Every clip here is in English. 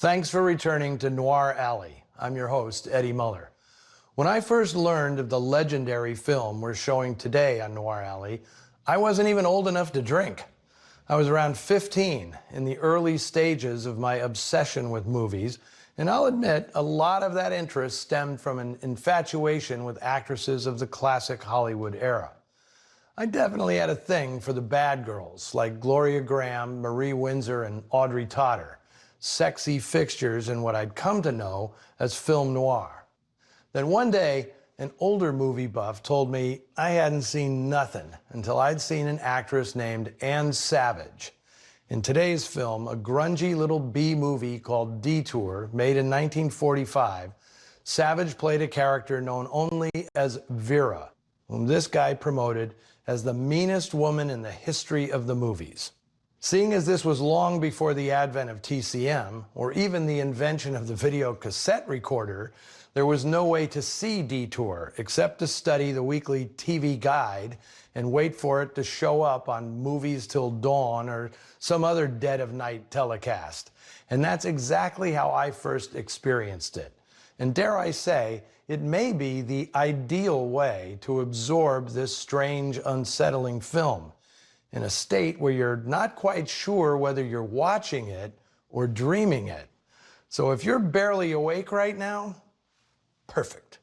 Thanks for returning to Noir Alley. I'm your host, Eddie Muller. When I first learned of the legendary film we're showing today on Noir Alley, I wasn't even old enough to drink. I was around 15 in the early stages of my obsession with movies, and I'll admit a lot of that interest stemmed from an infatuation with actresses of the classic Hollywood era. I definitely had a thing for the bad girls like Gloria Graham, Marie Windsor, and Audrey Totter, sexy fixtures in what I'd come to know as film noir. Then one day, an older movie buff told me I hadn't seen nothing until I'd seen an actress named Ann Savage. In today's film, a grungy little B movie called Detour, made in 1945, Savage played a character known only as Vera, whom this guy promoted as the meanest woman in the history of the movies. Seeing as this was long before the advent of TCM, or even the invention of the video cassette recorder, there was no way to see Detour except to study the weekly TV guide and wait for it to show up on Movies Till Dawn or some other dead-of-night telecast. And that's exactly how I first experienced it. And dare I say, it may be the ideal way to absorb this strange, unsettling film, in a state where you're not quite sure whether you're watching it or dreaming it. So if you're barely awake right now, perfect.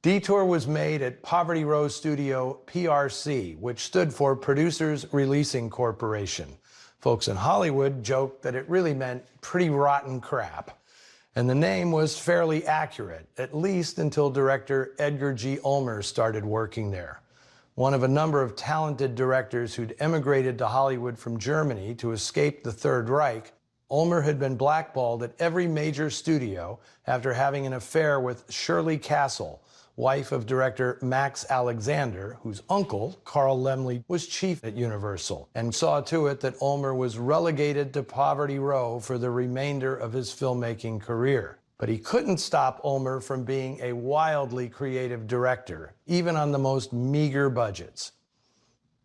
Detour was made at Poverty Row Studio PRC, which stood for Producers Releasing Corporation. Folks in Hollywood joked that it really meant pretty rotten crap. And the name was fairly accurate, at least until director Edgar G. Ulmer started working there. One of a number of talented directors who'd emigrated to Hollywood from Germany to escape the Third Reich, Ulmer had been blackballed at every major studio after having an affair with Shirley Castle, wife of director Max Alexander, whose uncle, Carl Laemmle, was chief at Universal, and saw to it that Ulmer was relegated to Poverty Row for the remainder of his filmmaking career. But he couldn't stop Ulmer from being a wildly creative director, even on the most meager budgets.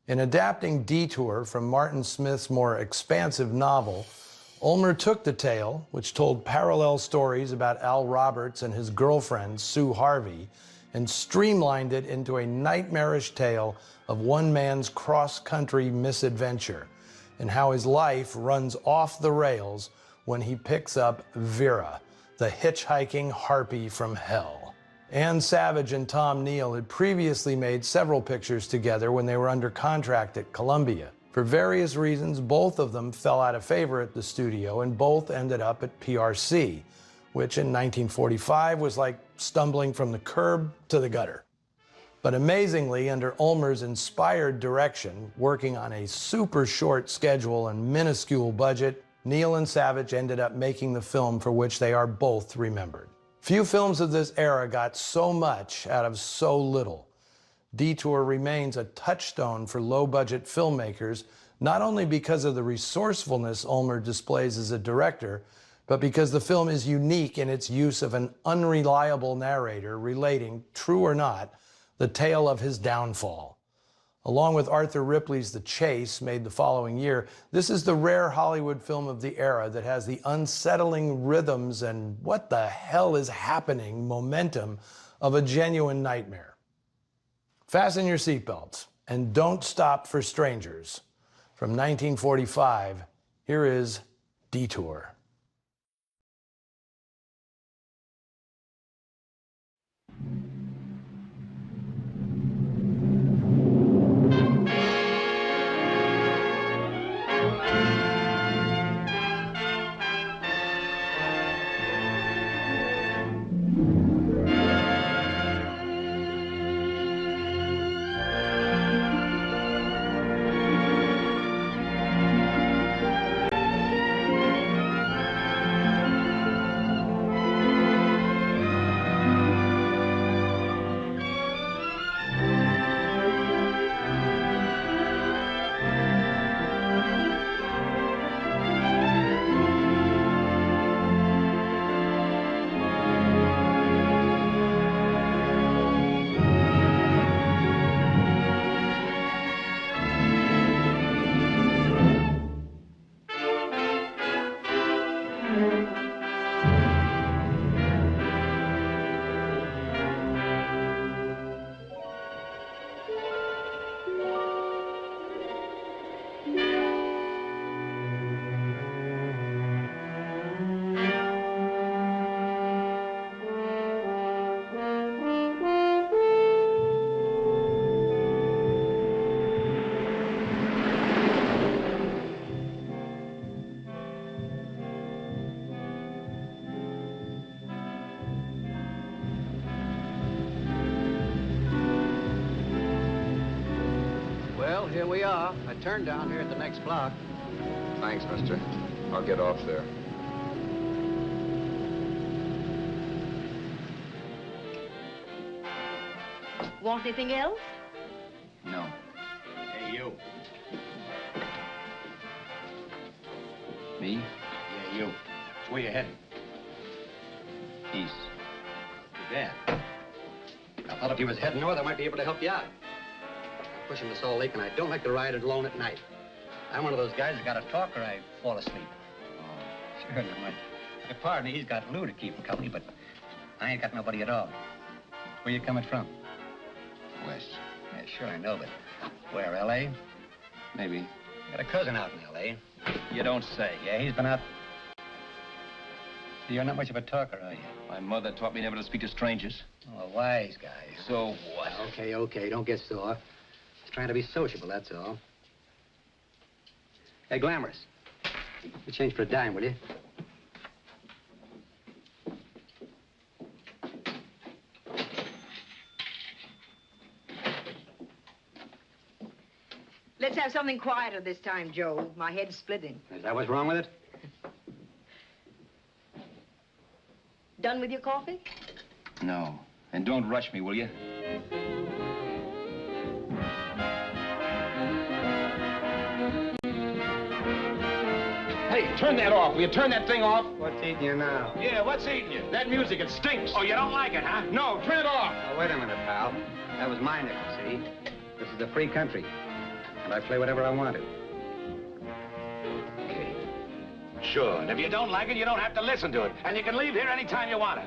In adapting Detour from Martin Smith's more expansive novel, Ulmer took the tale, which told parallel stories about Al Roberts and his girlfriend, Sue Harvey, and streamlined it into a nightmarish tale of one man's cross-country misadventure and how his life runs off the rails when he picks up Vera, the hitchhiking harpy from hell. Ann Savage and Tom Neal had previously made several pictures together when they were under contract at Columbia. For various reasons, both of them fell out of favor at the studio and both ended up at PRC, which in 1945 was like stumbling from the curb to the gutter. But amazingly, under Ulmer's inspired direction, working on a super short schedule and minuscule budget, Neal and Savage ended up making the film for which they are both remembered. Few films of this era got so much out of so little. Detour remains a touchstone for low-budget filmmakers, not only because of the resourcefulness Ulmer displays as a director, but because the film is unique in its use of an unreliable narrator relating, true or not, the tale of his downfall. Along with Arthur Ripley's The Chase, made the following year, this is the rare Hollywood film of the era that has the unsettling rhythms and what the hell is happening momentum of a genuine nightmare. Fasten your seatbelts and don't stop for strangers. From 1945, here is Detour. here we are. I turned down here at the next block. Thanks, mister. I'll get off there. Want anything else? No. Hey, you. Me? Yeah, you. So where you heading? East. Too bad. I thought if you was heading north, I might be able to help you out. I'm pushing the Salt Lake, and I don't like to ride it alone at night. I'm one of those guys that got to talk or I fall asleep. Oh, sure, you might. Your partner, he's got Lou to keep him company, but I ain't got nobody at all. Where you coming from? West. Yeah, sure, I know, but where, L.A.? Maybe. I got a cousin out in L.A. You don't say. Yeah, he's been out. You're not much of a talker, are you? My mother taught me never to speak to strangers. Oh, a wise guy. So what? Okay, okay, don't get sore. Just trying to be sociable, that's all. Hey, Glamorous. You change for a dime, will you? Let's have something quieter this time, Joe. My head's splitting. Is that what's wrong with it? Done with your coffee? No. And don't rush me, will you? Hey, turn that off. Will you turn that thing off? What's eating you now? Yeah, what's eating you? That music, it stinks. Oh, you don't like it, huh? No, turn it off. Oh, wait a minute, pal. That was my nickel, see? This is a free country. And I play whatever I want to. Okay. Sure, and if you don't like it, you don't have to listen to it. And you can leave here anytime you want to.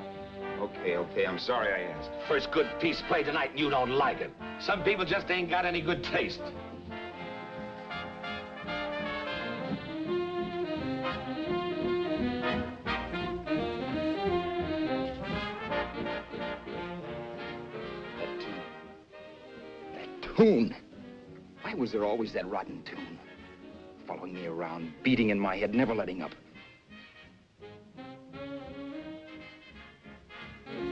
Okay, I'm sorry I asked. First good piece played tonight and you don't like it. Some people just ain't got any good taste. That tune. Why was there always that rotten tune? Following me around, beating in my head, never letting up.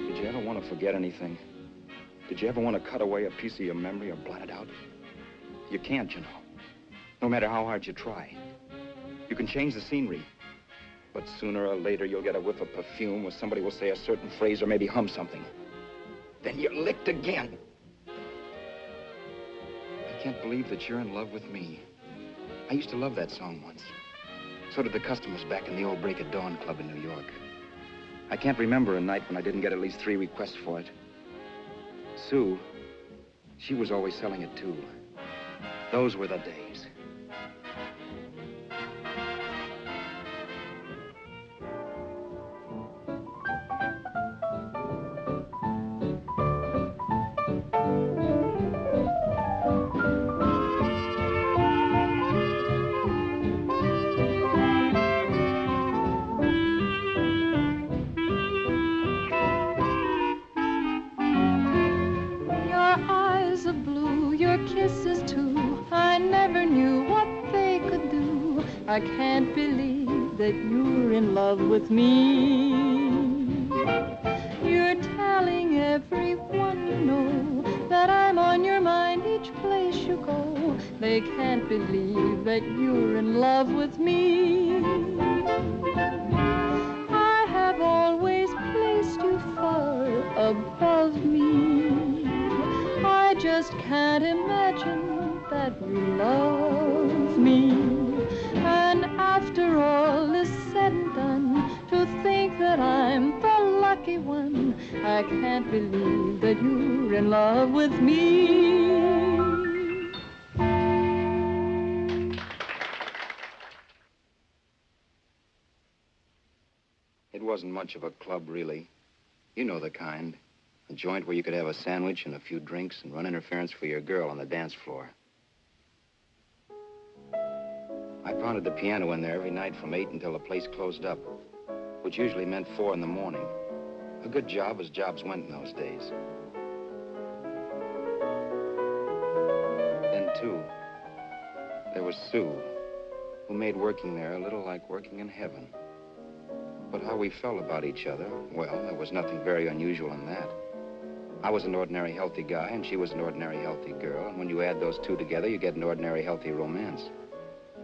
Did you ever want to forget anything? Did you ever want to cut away a piece of your memory or blot it out? You can't, you know. No matter how hard you try. You can change the scenery, but sooner or later you'll get a whiff of perfume or somebody will say a certain phrase or maybe hum something. Then you're licked again. I can't believe that you're in love with me. I used to love that song once. So did the customers back in the old Break at Dawn club in New York. I can't remember a night when I didn't get at least 3 requests for it. Sue, she was always selling it too. Those were the days. I can't believe that you're in love with me. You're telling everyone you know that I'm on your mind each place you go. They can't believe that you're in love with me. I have always placed you far above me. I just can't imagine that you love me. And after all is said and done, to think that I'm the lucky one, I can't believe that you're in love with me. It wasn't much of a club, really. You know the kind. A joint where you could have a sandwich and a few drinks and run interference for your girl on the dance floor. I pounded the piano in there every night from 8 until the place closed up, which usually meant 4 in the morning. A good job as jobs went in those days. Then, too, there was Sue, who made working there a little like working in heaven. But how we felt about each other, well, there was nothing very unusual in that. I was an ordinary healthy guy, and she was an ordinary healthy girl. And when you add those two together, you get an ordinary healthy romance,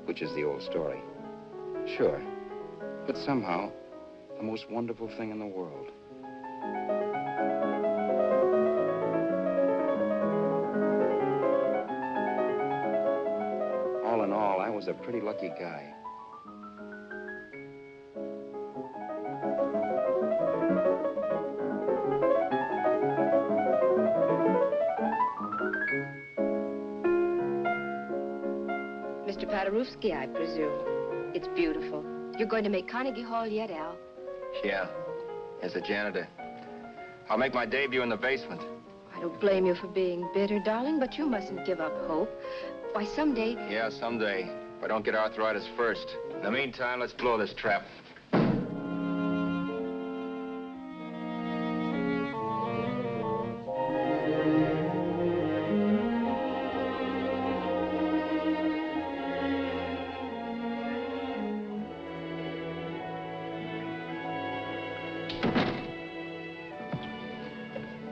which is the old story. Sure. But somehow, the most wonderful thing in the world. All in all, I was a pretty lucky guy. Mr. Paderewski, I presume. It's beautiful. You're going to make Carnegie Hall yet, Al? Yeah, as a janitor. I'll make my debut in the basement. I don't blame you for being bitter, darling, but you mustn't give up hope. Why, someday... Yeah, someday. If I don't get arthritis first. In the meantime, let's blow this trap.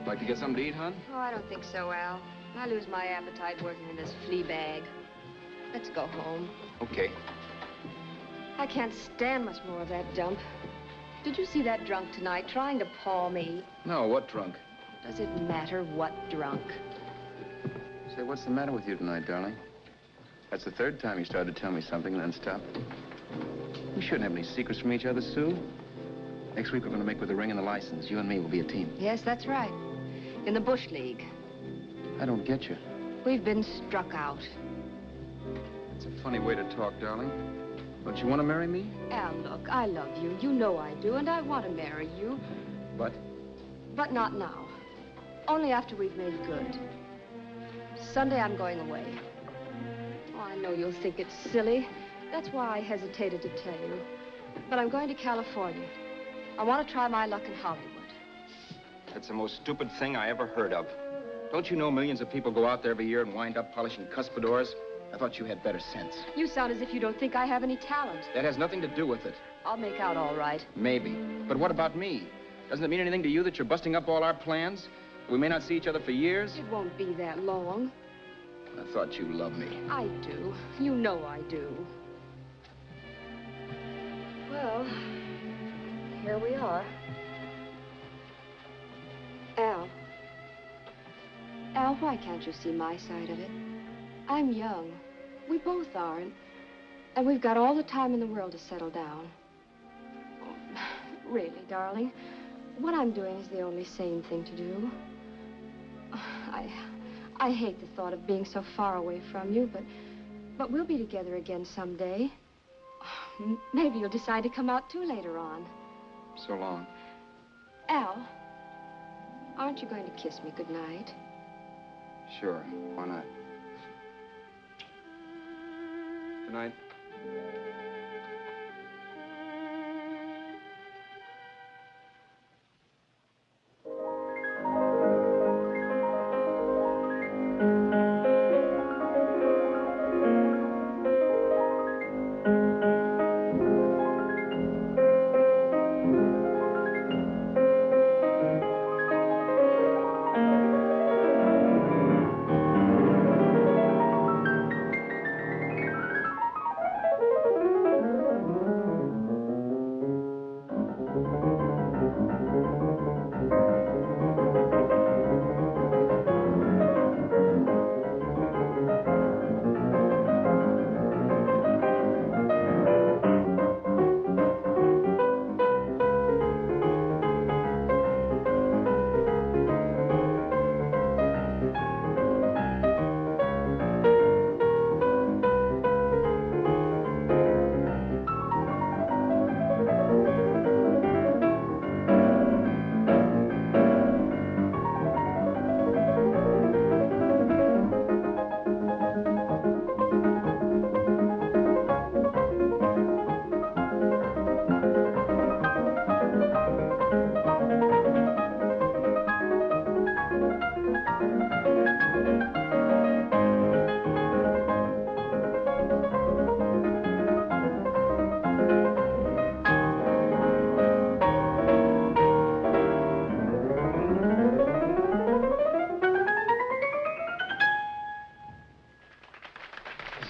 Like to get something to eat, hon? Oh, I don't think so, Al. I lose my appetite working in this flea bag. Let's go home. Okay. I can't stand much more of that dump. Did you see that drunk tonight trying to paw me? No, what drunk? Does it matter what drunk? Say, what's the matter with you tonight, darling? That's the third time you started to tell me something and then stopped. We shouldn't have any secrets from each other, Sue. Next week, we're going to make with the ring and the license. You and me will be a team. Yes, that's right. In the Bush League. I don't get you. We've been struck out. It's a funny way to talk, darling. Don't you want to marry me? Al, look, I love you. You know I do, and I want to marry you. But? But not now. Only after we've made good. Sunday, I'm going away. Oh, I know you'll think it's silly. That's why I hesitated to tell you. But I'm going to California. I want to try my luck in Hollywood. That's the most stupid thing I ever heard of. Don't you know millions of people go out there every year and wind up polishing cuspidors? I thought you had better sense. You sound as if you don't think I have any talent. That has nothing to do with it. I'll make out all right. Maybe. But what about me? Doesn't it mean anything to you that you're busting up all our plans? We may not see each other for years? It won't be that long. I thought you loved me. I do. You know I do. Well, here we are. Al. Al, why can't you see my side of it? I'm young. We both are, and we've got all the time in the world to settle down. Really, darling, what I'm doing is the only sane thing to do. I hate the thought of being so far away from you, but we'll be together again someday. Maybe you'll decide to come out too later on. So long. Al, aren't you going to kiss me goodnight? Sure. Why not? Good night.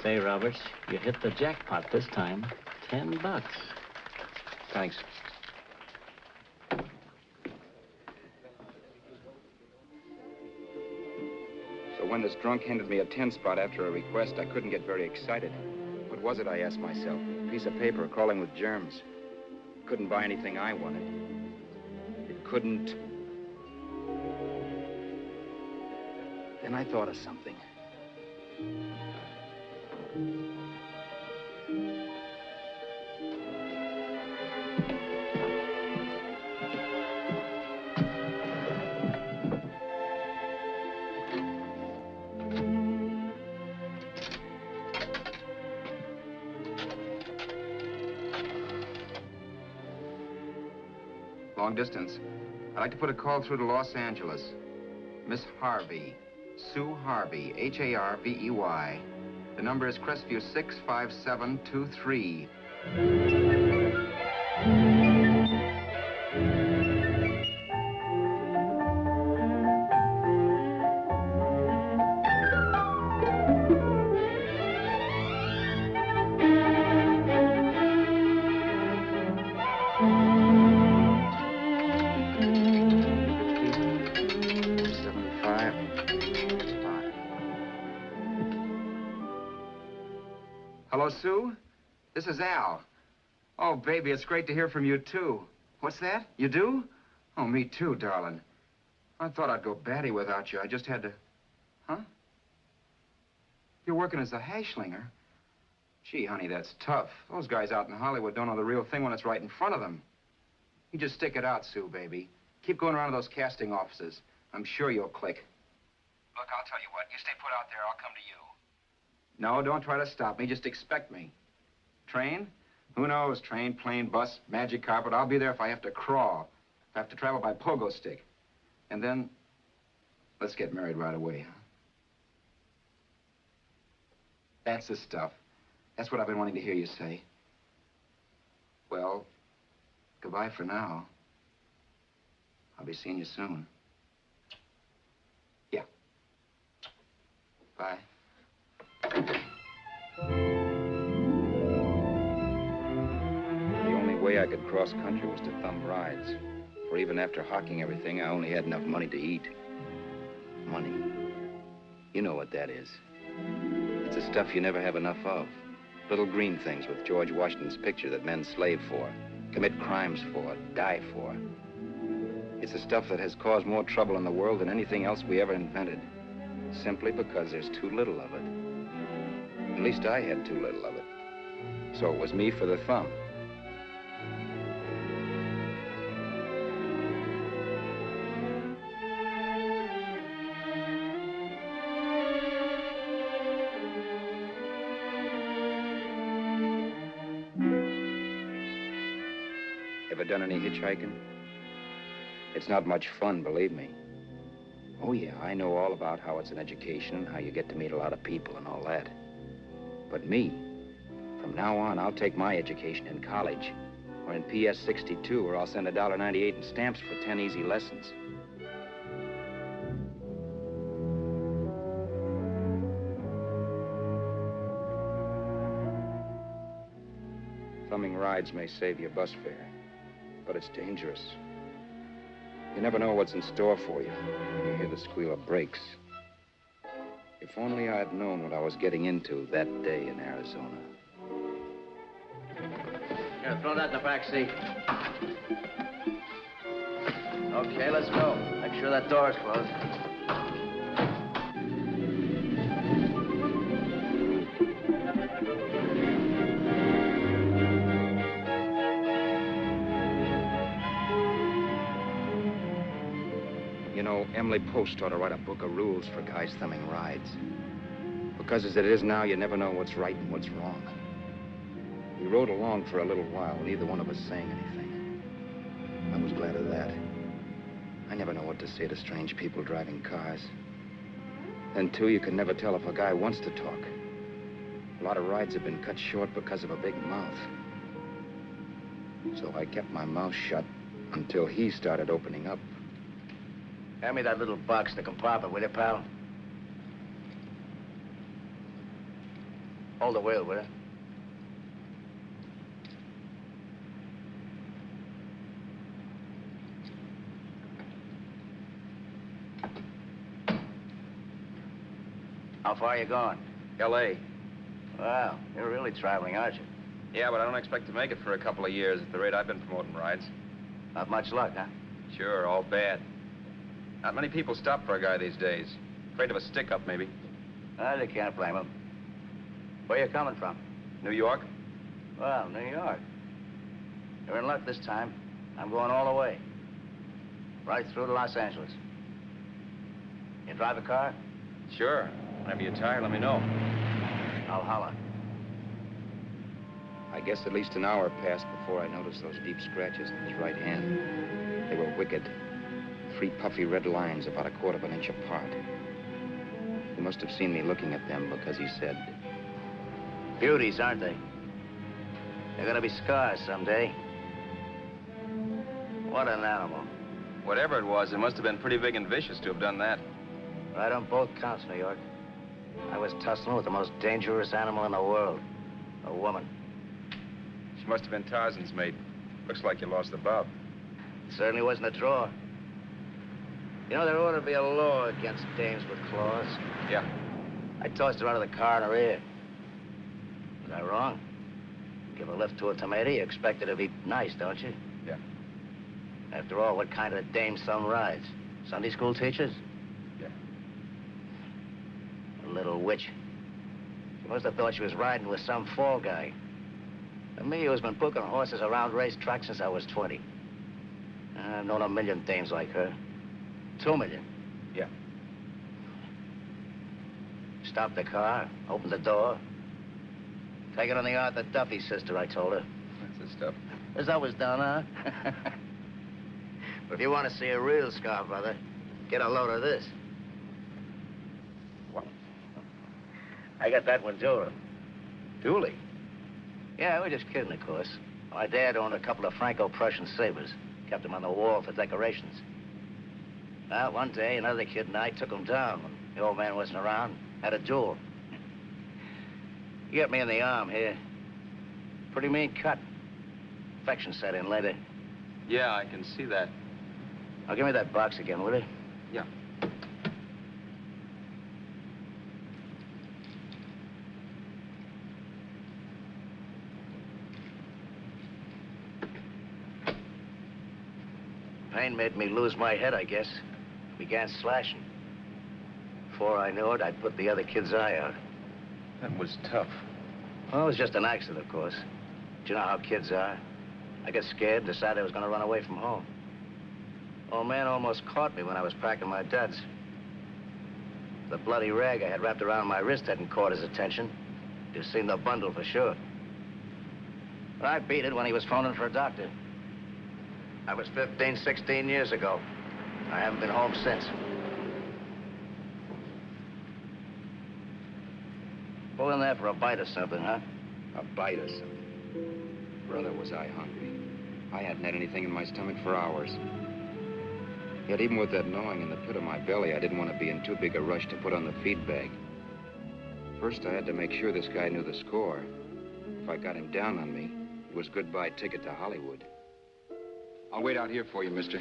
Say, Roberts, you hit the jackpot this time. $10. Thanks. So when this drunk handed me a 10 spot after a request, I couldn't get very excited. What was it, I asked myself? A piece of paper crawling with germs. Couldn't buy anything I wanted. It couldn't... Then I thought of something. Long distance. I'd like to put a call through to Los Angeles. Miss Harvey. Sue Harvey, Harvey. The number is Crestview 65723. Hello, Sue? This is Al. Oh, baby, it's great to hear from you, too. What's that? You do? Oh, me too, darling. I thought I'd go batty without you. I just had to... Huh? You're working as a hashlinger? Gee, honey, that's tough. Those guys out in Hollywood don't know the real thing when it's right in front of them. You just stick it out, Sue, baby. Keep going around to those casting offices. I'm sure you'll click. Look, I'll tell you what. You stay put out there, I'll come to you. No, don't try to stop me. Just expect me. Train? Who knows? Train, plane, bus, magic carpet. I'll be there if I have to crawl. If I have to travel by pogo stick. And then, let's get married right away, huh? That's the stuff. That's what I've been wanting to hear you say. Well, goodbye for now. I'll be seeing you soon. Yeah. Bye. The only way I could cross country was to thumb rides. For even after hawking everything, I only had enough money to eat. Money. You know what that is. It's the stuff you never have enough of. Little green things with George Washington's picture that men slave for, commit crimes for, die for. It's the stuff that has caused more trouble in the world than anything else we ever invented. Simply because there's too little of it. At least I had too little of it. So it was me for the thumb. Ever done any hitchhiking? It's not much fun, believe me. Oh, yeah, I know all about how it's an education and how you get to meet a lot of people and all that. But me, from now on, I'll take my education in college or in PS 62, where I'll send $1.98 in stamps for 10 easy lessons. Thumbing rides may save you bus fare, but it's dangerous. You never know what's in store for you when you hear the squeal of brakes. If only I'd known what I was getting into that day in Arizona. Here, throw that in the back seat. Okay, let's go. Make sure that door is closed. You know, Emily Post ought to write a book of rules for guys thumbing rides. Because as it is now, you never know what's right and what's wrong. We rode along for a little while, neither one of us saying anything. I was glad of that. I never know what to say to strange people driving cars. Then, too, you can never tell if a guy wants to talk. A lot of rides have been cut short because of a big mouth. So I kept my mouth shut until he started opening up. Hand me that little box in the compartment, will you, pal? Hold the wheel, will you? How far are you going? L.A. Wow, you're really traveling, aren't you? Yeah, but I don't expect to make it for a couple of years at the rate I've been promoting rides. Not much luck, huh? Sure, all bad. Not many people stop for a guy these days. Afraid of a stick-up, maybe. Well, you can't blame them. Where you coming from? New York? Well, New York. You're in luck this time. I'm going all the way. Right through to Los Angeles. You drive a car? Sure. Whenever you're tired, let me know. I'll holler. I guess at least an hour passed before I noticed those deep scratches in his right hand. They were wicked. 3 puffy red lines about 1/4 of an inch apart. He must have seen me looking at them because he said, Beauties, aren't they? They're gonna be scars someday. What an animal. Whatever it was, it must have been pretty big and vicious to have done that. Right on both counts, New York. I was tussling with the most dangerous animal in the world. A woman. She must have been Tarzan's mate. Looks like you lost the bout. Certainly wasn't a draw. You know, there ought to be a law against dames with claws. Yeah. I tossed her out of the car in her ear. Was I wrong? Give a lift to a tomato, you expect her to be nice, don't you? Yeah. After all, what kind of dame some rides? Sunday school teachers? Yeah. A little witch. She must have thought she was riding with some fall guy. And me, who's been booking horses around racetracks since I was 20. I've known a million dames like her. 2 million. Yeah. Stopped the car, opened the door. Take it on the Arthur Duffy sister, I told her. That's the stuff. As I was done, huh? But if you want to see a real scar, brother, get a load of this. What? I got that one, too. Dooley? Yeah, we're just kidding, of course. My dad owned a couple of Franco-Prussian sabers. Kept them on the wall for decorations. Well, one day, another kid and I took them down when the old man wasn't around. Had a duel. He got me in the arm here. Pretty mean cut. Infection set in later. Yeah, I can see that. Now, give me that box again, will you? Yeah. Pain made me lose my head, I guess. Began slashing. Before I knew it, I'd put the other kid's eye out. That was tough. Well, it was just an accident, of course. But you know how kids are. I got scared, decided I was going to run away from home. Old man almost caught me when I was packing my duds. The bloody rag I had wrapped around my wrist hadn't caught his attention. You've seen the bundle for sure. But I beat it when he was phoning for a doctor. That was 15, 16 years ago. I haven't been home since. Pull in there for a bite or something, huh? a bite or something. Brother, was I hungry. I hadn't had anything in my stomach for hours. Yet even with that gnawing in the pit of my belly, I didn't want to be in too big a rush to put on the feed bag. First, I had to make sure this guy knew the score. If I got him down on me, it was goodbye ticket to Hollywood. I'll wait out here for you, mister.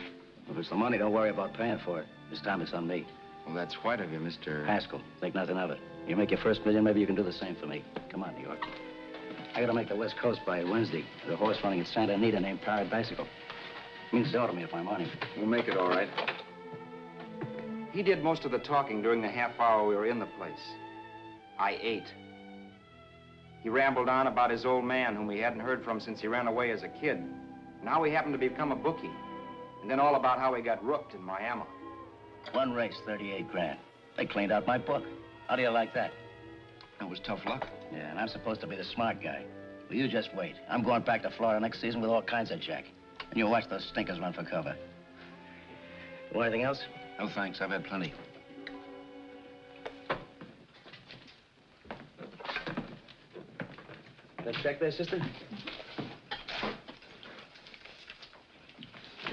If it's the money, don't worry about paying for it. This time it's on me. Well, that's white of you, Mr. Haskell, think nothing of it. You make your first million, maybe you can do the same for me. Come on, New York. I gotta make the West Coast by Wednesday. There's a horse running at Santa Anita named Parrot Bicycle. Means dough to me if I'm on him. We'll make it all right. He did most of the talking during the half hour we were in the place. I ate. He rambled on about his old man, whom we hadn't heard from since he ran away as a kid. Now he happened to become a bookie. And then all about how he got rooked in Miami. One race, 38 grand. They cleaned out my book. How do you like that? That was tough luck. Yeah, and I'm supposed to be the smart guy. Well, you just wait. I'm going back to Florida next season with all kinds of jack. And you watch those stinkers run for cover. Want anything else? No, thanks. I've had plenty. That check there, sister?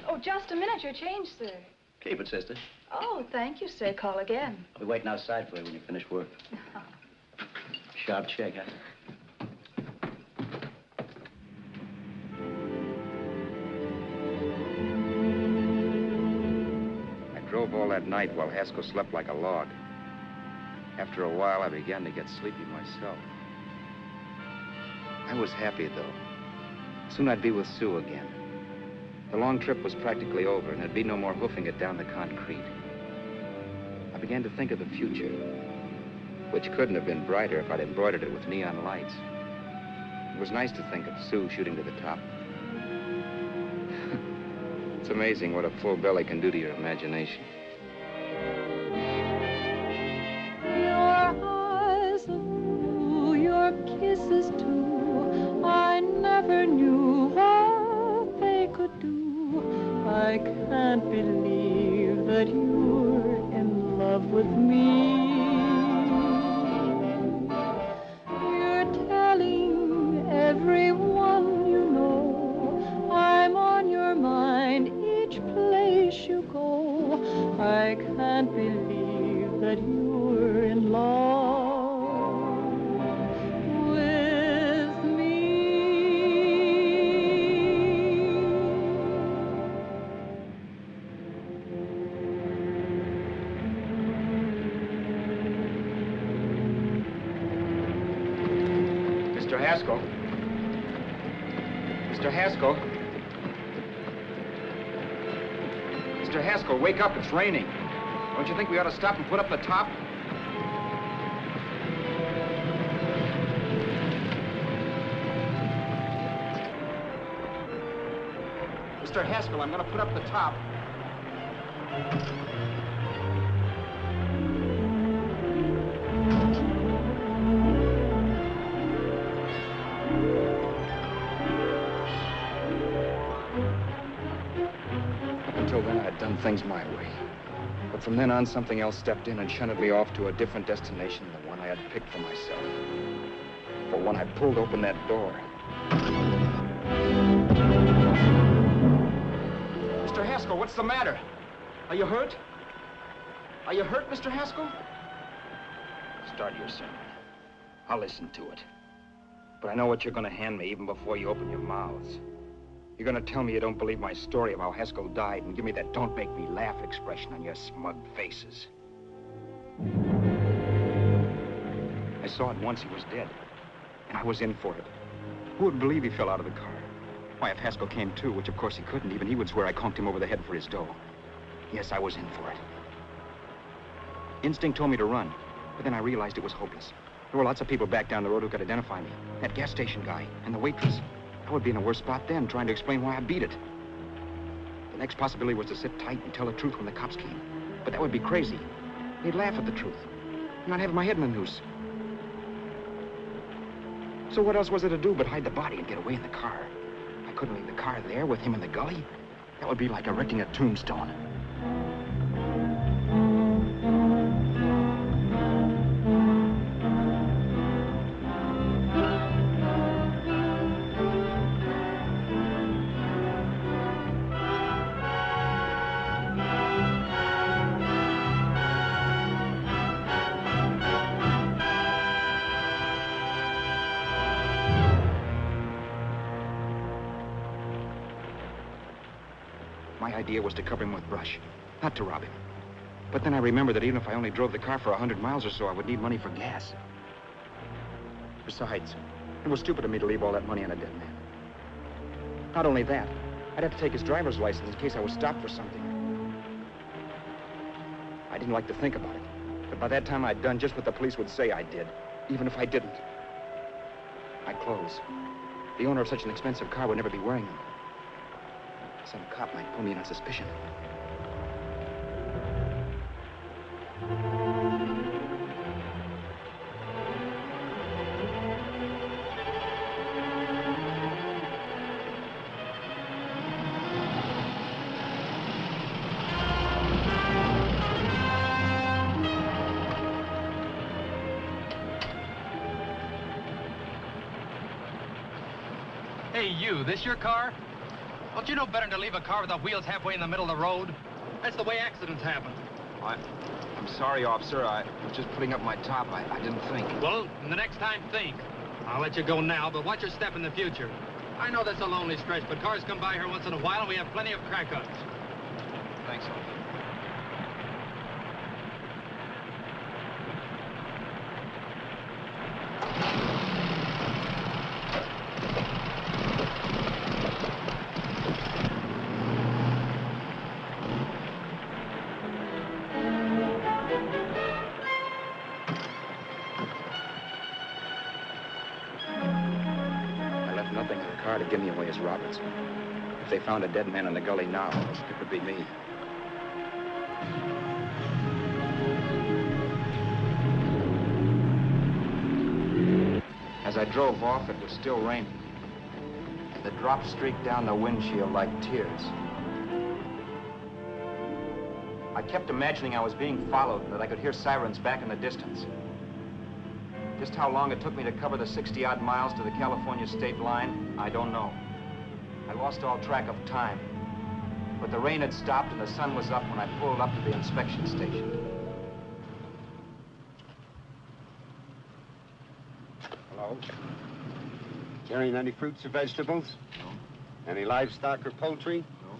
Oh, just a minute. Your change, sir. Keep it, sister. Oh, thank you, sir. Call again. I'll be waiting outside for you when you finish work. Sharp check, huh? I drove all that night while Haskell slept like a log. After a while, I began to get sleepy myself. I was happy, though. Soon I'd be with Sue again. The long trip was practically over, and there'd be no more hoofing it down the concrete. I began to think of the future, which couldn't have been brighter if I'd embroidered it with neon lights. It was nice to think of Sue shooting to the top. It's amazing what a full belly can do to your imagination. Your eyes are blue, your kisses too. I never knew what they could do. I can't believe that you're in love with me. You're telling everyone you know I'm on your mind each place you go. I can't believe that you're in love with me. Mr. Haskell. Mr. Haskell. Mr. Haskell, wake up. It's raining. Don't you think we ought to stop and put up the top? Mr. Haskell, I'm going to put up the top. Until then, I'd done things my way. But from then on, something else stepped in and shunted me off to a different destination than the one I had picked for myself. For when I pulled open that door... Mr. Haskell, what's the matter? Are you hurt? Are you hurt, Mr. Haskell? Start your sermon. I'll listen to it. But I know what you're going to hand me even before you open your mouths. You're going to tell me you don't believe my story of how Haskell died and give me that don't make me laugh expression on your smug faces. I saw at once he was dead, and I was in for it. Who would believe he fell out of the car? Why, if Haskell came too, which of course he couldn't, even he would swear I conked him over the head for his dough. Yes, I was in for it. Instinct told me to run, but then I realized it was hopeless. There were lots of people back down the road who could identify me. That gas station guy and the waitress. I would be in a worse spot then, trying to explain why I beat it. The next possibility was to sit tight and tell the truth when the cops came. But that would be crazy. They'd laugh at the truth. And I'd have my head in a noose. So what else was there to do but hide the body and get away in the car? I couldn't leave the car there with him in the gully. That would be like erecting a tombstone. My idea was to cover him with brush, not to rob him. But then I remembered that even if I only drove the car for 100 miles or so, I would need money for gas. Besides, it was stupid of me to leave all that money on a dead man. Not only that, I'd have to take his driver's license in case I was stopped for something. I didn't like to think about it, but by that time I'd done just what the police would say I did, even if I didn't. My clothes. The owner of such an expensive car would never be wearing them. Some cop might pull me in on suspicion. Hey, you, this your car? Don't you know better than to leave a car with the wheels halfway in the middle of the road? That's the way accidents happen. I'm sorry, officer. I was just putting up my top. I didn't think. Well, the next time, think. I'll let you go now, but watch your step in the future. I know that's a lonely stretch, but cars come by here once in a while, and we have plenty of crack-ups. Thanks, officer. To give me away as Roberts. If they found a dead man in the gully now, it would be me. As I drove off, it was still raining. The drops streaked down the windshield like tears. I kept imagining I was being followed and that I could hear sirens back in the distance. Just how long it took me to cover the 60-odd miles to the California state line, I don't know. I lost all track of time. But the rain had stopped and the sun was up when I pulled up to the inspection station. Hello? Carrying any fruits or vegetables? No. Any livestock or poultry? No.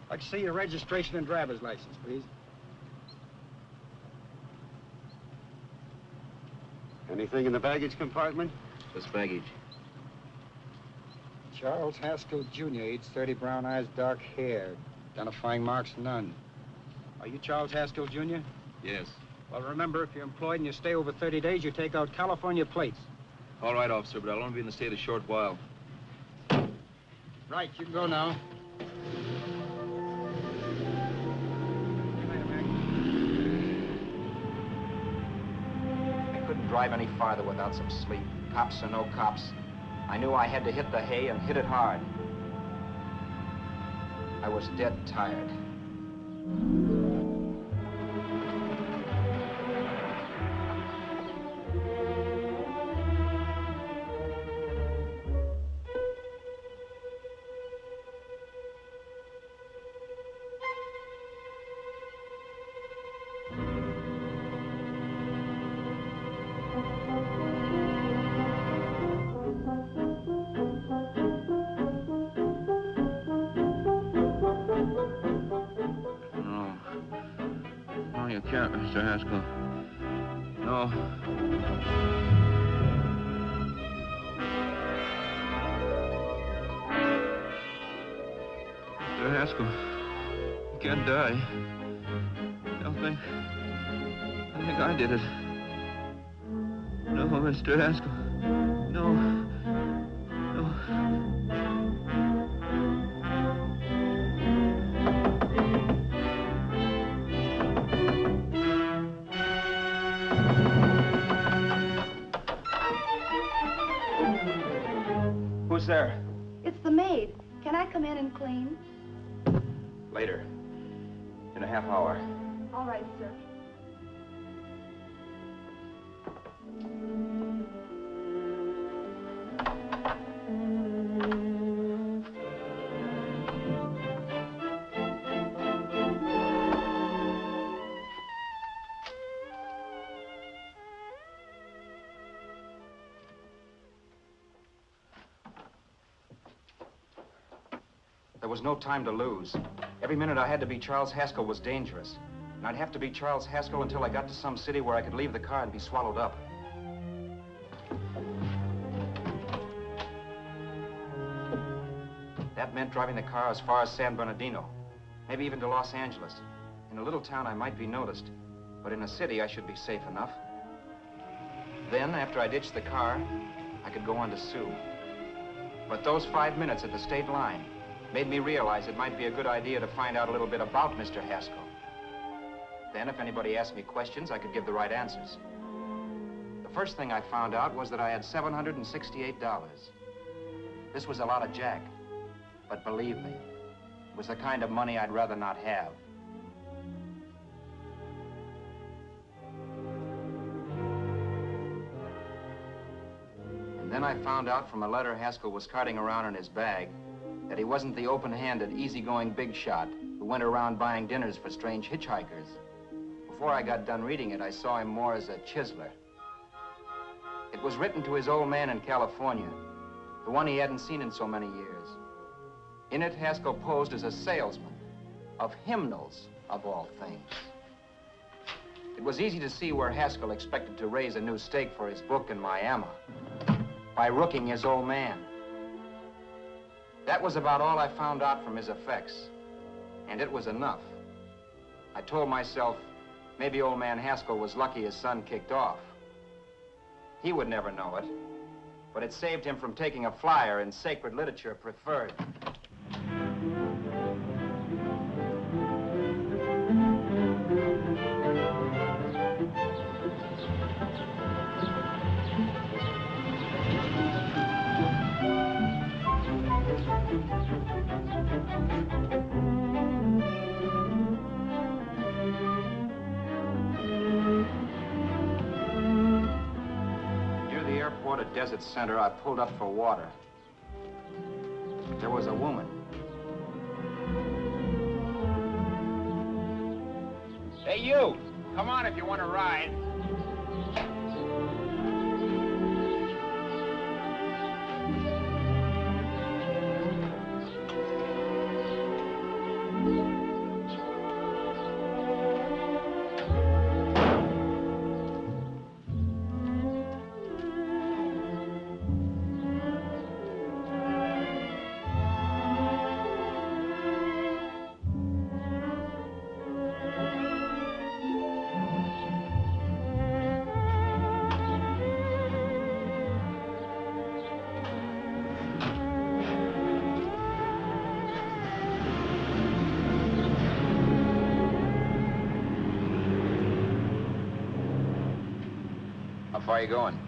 I'd like to see your registration and driver's license, please. Anything in the baggage compartment? Just baggage. Charles Haskell, Jr., age 30, brown eyes, dark hair. Identifying marks, none. Are you Charles Haskell, Jr.? Yes. Well, remember, if you're employed and you stay over 30 days, you take out California plates. All right, officer, but I'll only be in the state a short while. Right, you can go now. Drive any farther without some sleep. Cops or no cops. I knew I had to hit the hay and hit it hard. I was dead tired. Mr. Haskell. No. Mr. Haskell, you can't die. I think I did it. No, Mr. Haskell. No. No. Who's there? It's the maid. Can I come in and clean? Later. In a half hour. All right, sir. There was no time to lose. Every minute I had to be Charles Haskell was dangerous. And I'd have to be Charles Haskell until I got to some city where I could leave the car and be swallowed up. That meant driving the car as far as San Bernardino, maybe even to Los Angeles. In a little town, I might be noticed, but in a city, I should be safe enough. Then, after I ditched the car, I could go on to Sioux. But those 5 minutes at the state line made me realize it might be a good idea to find out a little bit about Mr. Haskell. Then, if anybody asked me questions, I could give the right answers. The first thing I found out was that I had $768. This was a lot of jack, but believe me, it was the kind of money I'd rather not have. And then I found out from a letter Haskell was carting around in his bag that he wasn't the open-handed, easygoing big shot who went around buying dinners for strange hitchhikers. Before I got done reading it, I saw him more as a chiseler. It was written to his old man in California, the one he hadn't seen in so many years. In it, Haskell posed as a salesman of hymnals, of all things. It was easy to see where Haskell expected to raise a new stake for his book in Miami by rooking his old man. That was about all I found out from his effects, and it was enough. I told myself, maybe old man Haskell was lucky his son kicked off. He would never know it, but it saved him from taking a flyer in Sacred Literature Preferred. At Desert Center, I pulled up for water. There was a woman. Hey, you! Come on if you want to ride. How far are you going?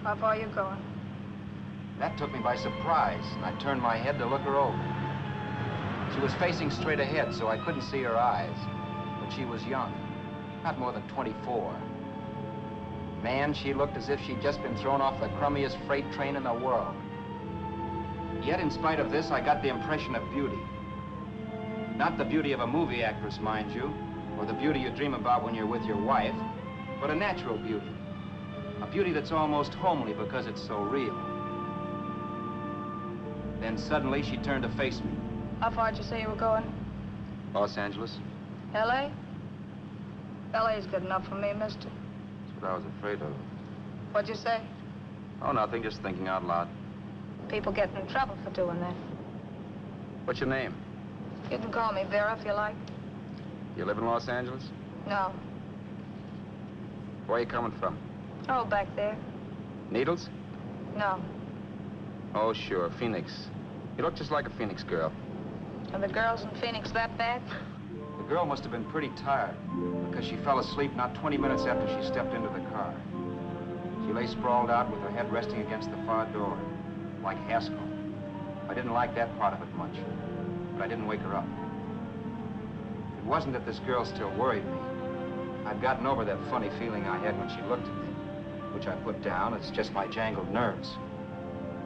How far are you going? That took me by surprise, and I turned my head to look her over. She was facing straight ahead, so I couldn't see her eyes. But she was young, not more than 24. Man, she looked as if she'd just been thrown off the crummiest freight train in the world. Yet, in spite of this, I got the impression of beauty. Not the beauty of a movie actress, mind you, or the beauty you dream about when you're with your wife, but a natural beauty. A beauty that's almost homely because it's so real. Then suddenly she turned to face me. How far did you say you were going? Los Angeles? L.A.? L.A.'s good enough for me, mister. That's what I was afraid of. What'd you say? Oh, nothing, just thinking out loud. People get in trouble for doing that. What's your name? You can call me Vera if you like. You live in Los Angeles? No. Where are you coming from? Oh, back there. Needles? No. Oh, sure, Phoenix. You look just like a Phoenix girl. Are the girls in Phoenix that bad? The girl must have been pretty tired, because she fell asleep not 20 minutes after she stepped into the car. She lay sprawled out with her head resting against the far door, like Haskell. I didn't like that part of it much, but I didn't wake her up. It wasn't that this girl still worried me. I'd gotten over that funny feeling I had when she looked at me, which I put down as just my jangled nerves.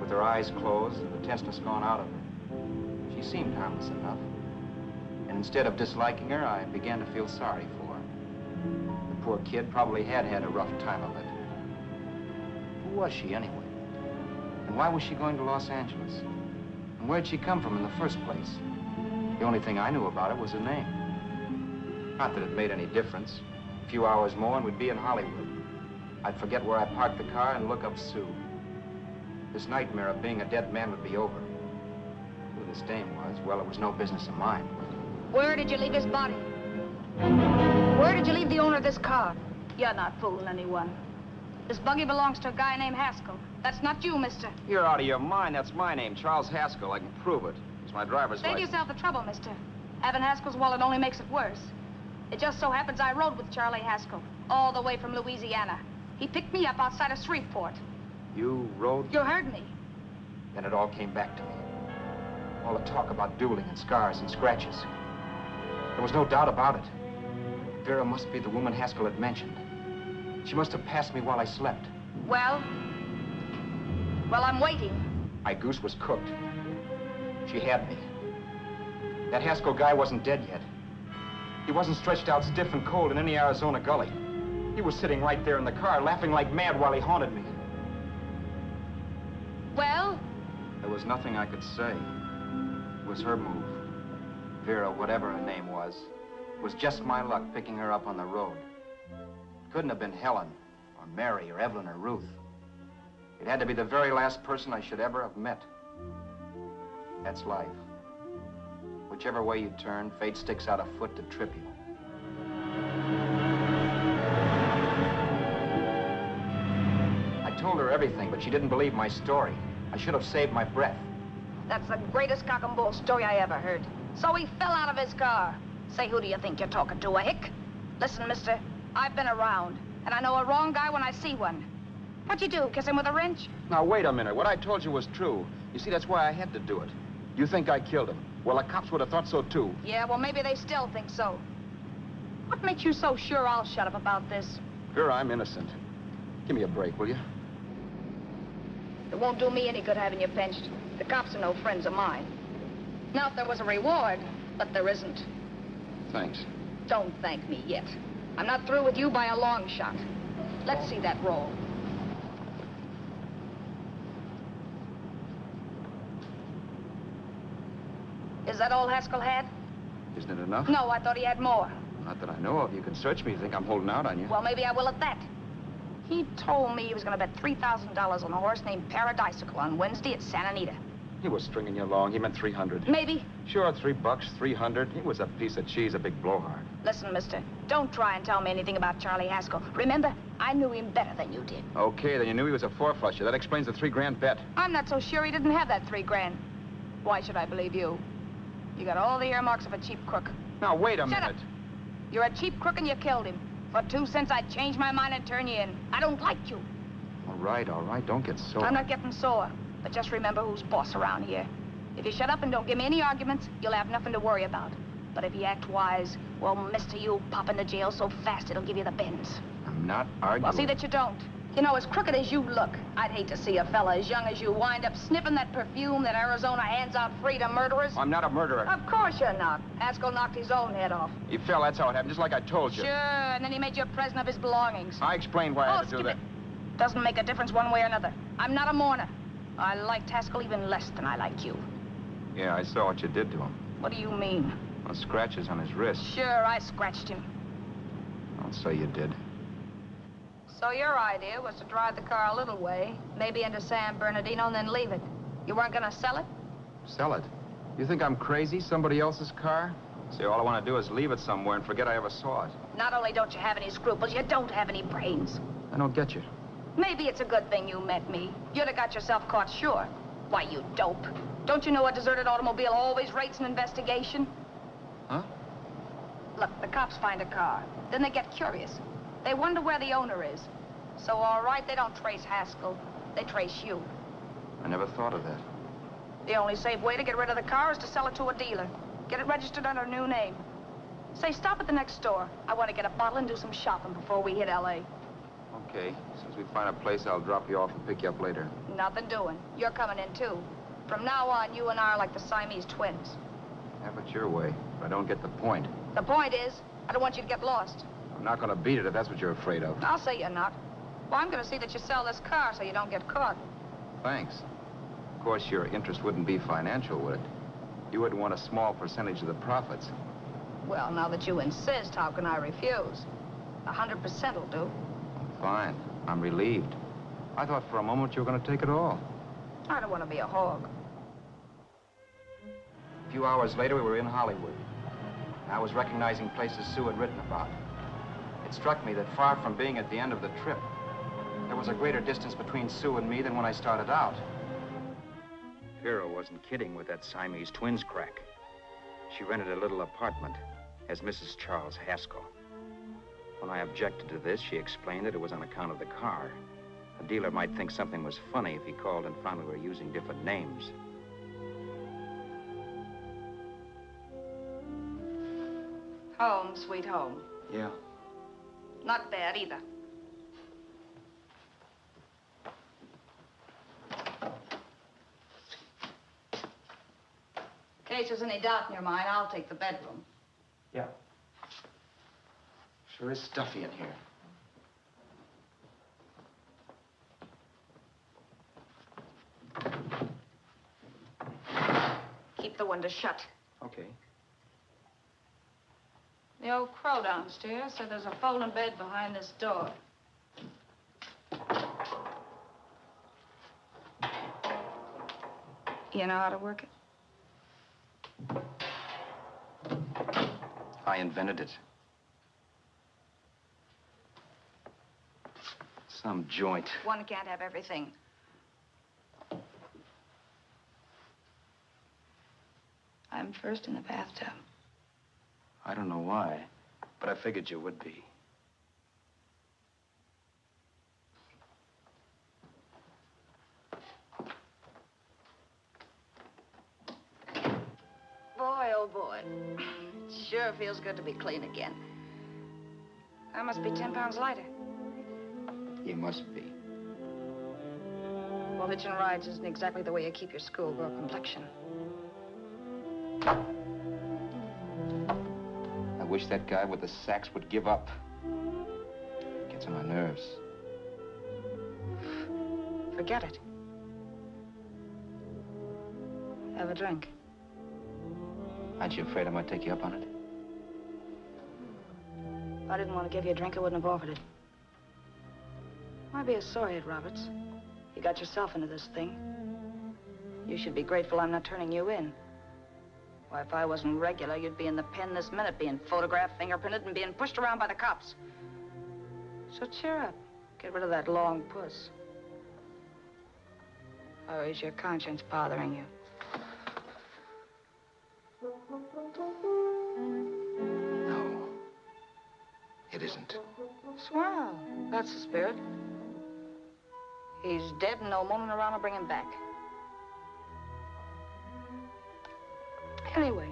With her eyes closed and the tenseness gone out of her, she seemed harmless enough. And instead of disliking her, I began to feel sorry for her. The poor kid probably had had a rough time of it. Who was she, anyway? And why was she going to Los Angeles? And where'd she come from in the first place? The only thing I knew about her was her name. Not that it made any difference. A few hours more and we'd be in Hollywood. I'd forget where I parked the car and look up Sue. This nightmare of being a dead man would be over. Who this dame was, well, it was no business of mine. Where did you leave his body? Where did you leave the owner of this car? You're not fooling anyone. This buggy belongs to a guy named Haskell. That's not you, mister. You're out of your mind. That's my name, Charles Haskell. I can prove it. It's my driver's Save license. yourself the trouble, mister. Having Haskell's wallet only makes it worse. It just so happens I rode with Charlie Haskell, all the way from Louisiana. He picked me up outside of Shreveport. You rode? You heard me. Then it all came back to me. All the talk about dueling and scars and scratches. There was no doubt about it. Vera must be the woman Haskell had mentioned. She must have passed me while I slept. Well, I'm waiting. My goose was cooked. She had me. That Haskell guy wasn't dead yet. He wasn't stretched out stiff and cold in any Arizona gully. He was sitting right there in the car, laughing like mad while he haunted me. Well? There was nothing I could say. It was her move. Vera, whatever her name was. It was just my luck picking her up on the road. It couldn't have been Helen, or Mary, or Evelyn, or Ruth. It had to be the very last person I should ever have met. That's life. Whichever way you turn, fate sticks out a foot to trip you. I told her everything, but she didn't believe my story. I should have saved my breath. That's the greatest cock and bull story I ever heard. So he fell out of his car. Say, who do you think you're talking to, a hick? Listen, mister, I've been around, and I know a wrong guy when I see one. What'd you do, kiss him with a wrench? Now, wait a minute. What I told you was true. You see, that's why I had to do it. You think I killed him. Well, the cops would have thought so, too. Yeah, well, maybe they still think so. What makes you so sure I'll shut up about this? Vera, I'm innocent. Give me a break, will you? It won't do me any good having you pinched. The cops are no friends of mine. Now, if there was a reward, but there isn't. Thanks. Don't thank me yet. I'm not through with you by a long shot. Let's see that roll. Is that all Haskell had? Isn't it enough? No, I thought he had more. Not that I know of. You can search me. You think I'm holding out on you? Well, maybe I will at that. He told me he was going to bet $3,000 on a horse named Paradisical on Wednesday at Santa Anita. He was stringing you along. He meant 300. Maybe. Sure, $3, 300. He was a piece of cheese, a big blowhard. Listen, mister, don't try and tell me anything about Charlie Haskell. Remember, I knew him better than you did. Okay, then you knew he was a four-flusher. That explains the $3 bet. I'm not so sure he didn't have that $3,000. Why should I believe you? You got all the earmarks of a cheap crook. Now, wait a minute. Shut up. You're a cheap crook and you killed him. For 2 cents, I'd change my mind and turn you in. I don't like you. All right. Don't get sore. I'm not getting sore. But just remember who's boss around here. If you shut up and don't give me any arguments, you'll have nothing to worry about. But if you act wise, well, mister, you'll pop into jail so fast it'll give you the bends. I'm not arguing. Well, see that you don't. You know, as crooked as you look, I'd hate to see a fella as young as you wind up sniffing that perfume that Arizona hands out free to murderers. I'm not a murderer. Of course you're not. Haskell knocked his own head off. He fell, that's how it happened, just like I told you. Sure, and then he made you a present of his belongings. I explained why I had to do that. Doesn't make a difference one way or another. I'm not a mourner. I liked Haskell even less than I like you. Yeah, I saw what you did to him. What do you mean? Well, scratches on his wrist. Sure, I scratched him. I'll say you did. So your idea was to drive the car a little way, maybe into San Bernardino, and then leave it. You weren't gonna sell it? Sell it? You think I'm crazy? Somebody else's car? See, all I want to do is leave it somewhere and forget I ever saw it. Not only don't you have any scruples, you don't have any brains. I don't get you. Maybe it's a good thing you met me. You'd have got yourself caught, sure. Why, you dope. Don't you know a deserted automobile always rates an investigation? Huh? Look, the cops find a car. Then they get curious. They wonder where the owner is. So, all right, they don't trace Haskell. They trace you. I never thought of that. The only safe way to get rid of the car is to sell it to a dealer. Get it registered under a new name. Say, stop at the next store. I want to get a bottle and do some shopping before we hit L.A. Okay. As soon as we find a place, I'll drop you off and pick you up later. Nothing doing. You're coming in, too. From now on, you and I are like the Siamese twins. Have it your way, but I don't get the point. The point is, I don't want you to get lost. I'm not going to beat it if that's what you're afraid of. I'll say you're not. Well, I'm going to see that you sell this car so you don't get caught. Thanks. Of course, your interest wouldn't be financial, would it? You wouldn't want a small percentage of the profits. Well, now that you insist, how can I refuse? 100% will do. Fine. I'm relieved. I thought for a moment you were going to take it all. I don't want to be a hog. A few hours later, we were in Hollywood. I was recognizing places Sue had written about. It struck me that far from being at the end of the trip, there was a greater distance between Sue and me than when I started out. Vera wasn't kidding with that Siamese twins crack. She rented a little apartment as Mrs. Charles Haskell. When I objected to this, she explained that it was on account of the car. A dealer might think something was funny if he called and found we were using different names. Home, sweet home. Yeah. Not bad, either. case there's any doubt in your mind, I'll take the bedroom. Yeah. Sure is stuffy in here. Keep the window shut. Okay. The old crow downstairs said there's a folding bed behind this door. You know how to work it? I invented it. Some joint. One can't have everything. I'm first in the bathtub. I don't know why, but I figured you would be. Boy, oh boy. It sure feels good to be clean again. I must be 10 pounds lighter. You must be. Well, hitching rides isn't exactly the way you keep your schoolgirl complexion. I wish that guy with the sax would give up. Gets on my nerves. Forget it. Have a drink. Aren't you afraid I might take you up on it? If I didn't want to give you a drink, I wouldn't have offered it. Why be a sorehead, Roberts? You got yourself into this thing. You should be grateful I'm not turning you in. Why, if I wasn't regular, you'd be in the pen this minute, being photographed, fingerprinted, and being pushed around by the cops. So cheer up. Get rid of that long puss. Or is your conscience bothering you? No. It isn't. Swell. That's the spirit. He's dead and no woman around to bring him back. Anyway,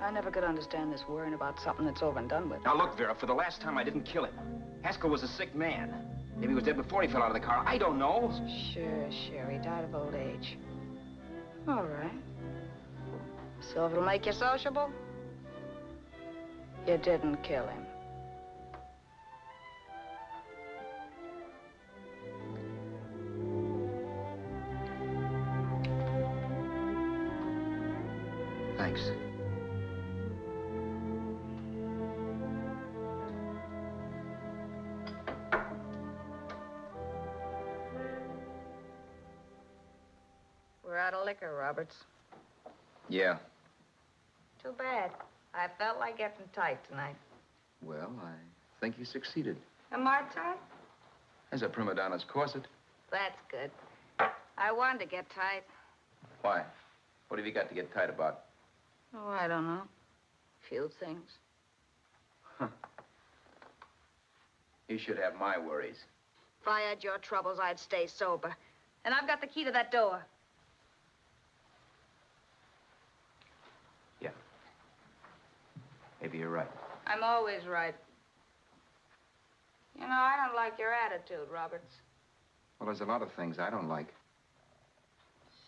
I never could understand this worrying about something that's over and done with. Now, look, Vera, for the last time, I didn't kill him. Haskell was a sick man. Maybe he was dead before he fell out of the car. I don't know. Sure. He died of old age. All right. So if it'll make you sociable, you didn't kill him. Thanks. We're out of liquor, Roberts. Yeah. Too bad. I felt like getting tight tonight. Well, I think you succeeded. Am I tight? As a prima donna's corset. That's good. I wanted to get tight. Why? What have you got to get tight about? Oh, I don't know. Few things. Huh. You should have my worries. If I had your troubles, I'd stay sober. And I've got the key to that door. Yeah. Maybe you're right. I'm always right. You know, I don't like your attitude, Roberts. Well, there's a lot of things I don't like.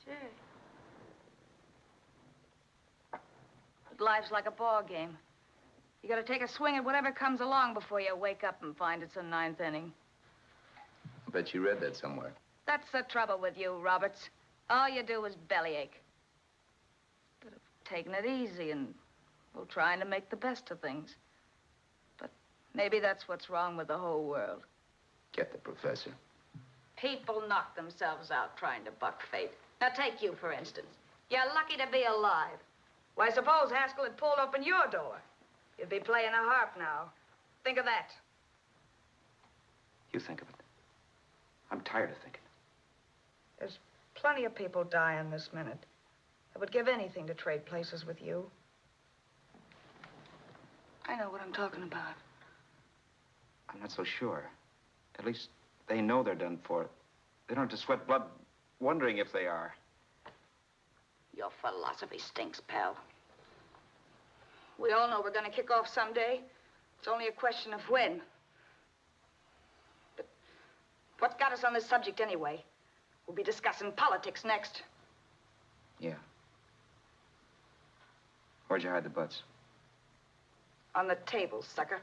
Sure. But life's like a ball game. You gotta take a swing at whatever comes along before you wake up and find it's a ninth inning. I bet you read that somewhere. That's the trouble with you, Roberts. All you do is bellyache. But I've taken it easy and, well, trying to make the best of things. But maybe that's what's wrong with the whole world. Get the professor. People knock themselves out trying to buck fate. Now, take you, for instance. You're lucky to be alive. Why, suppose Haskell had pulled open your door. You'd be playing a harp now. Think of that. You think of it. I'm tired of thinking. There's plenty of people dying this minute. I would give anything to trade places with you. I know what I'm talking about. I'm not so sure. At least they know they're done for. They don't have to sweat blood wondering if they are. Your philosophy stinks, pal. We all know we're gonna kick off someday. It's only a question of when. But what's got us on this subject anyway? We'll be discussing politics next. Yeah. Where'd you hide the butts? On the table, sucker.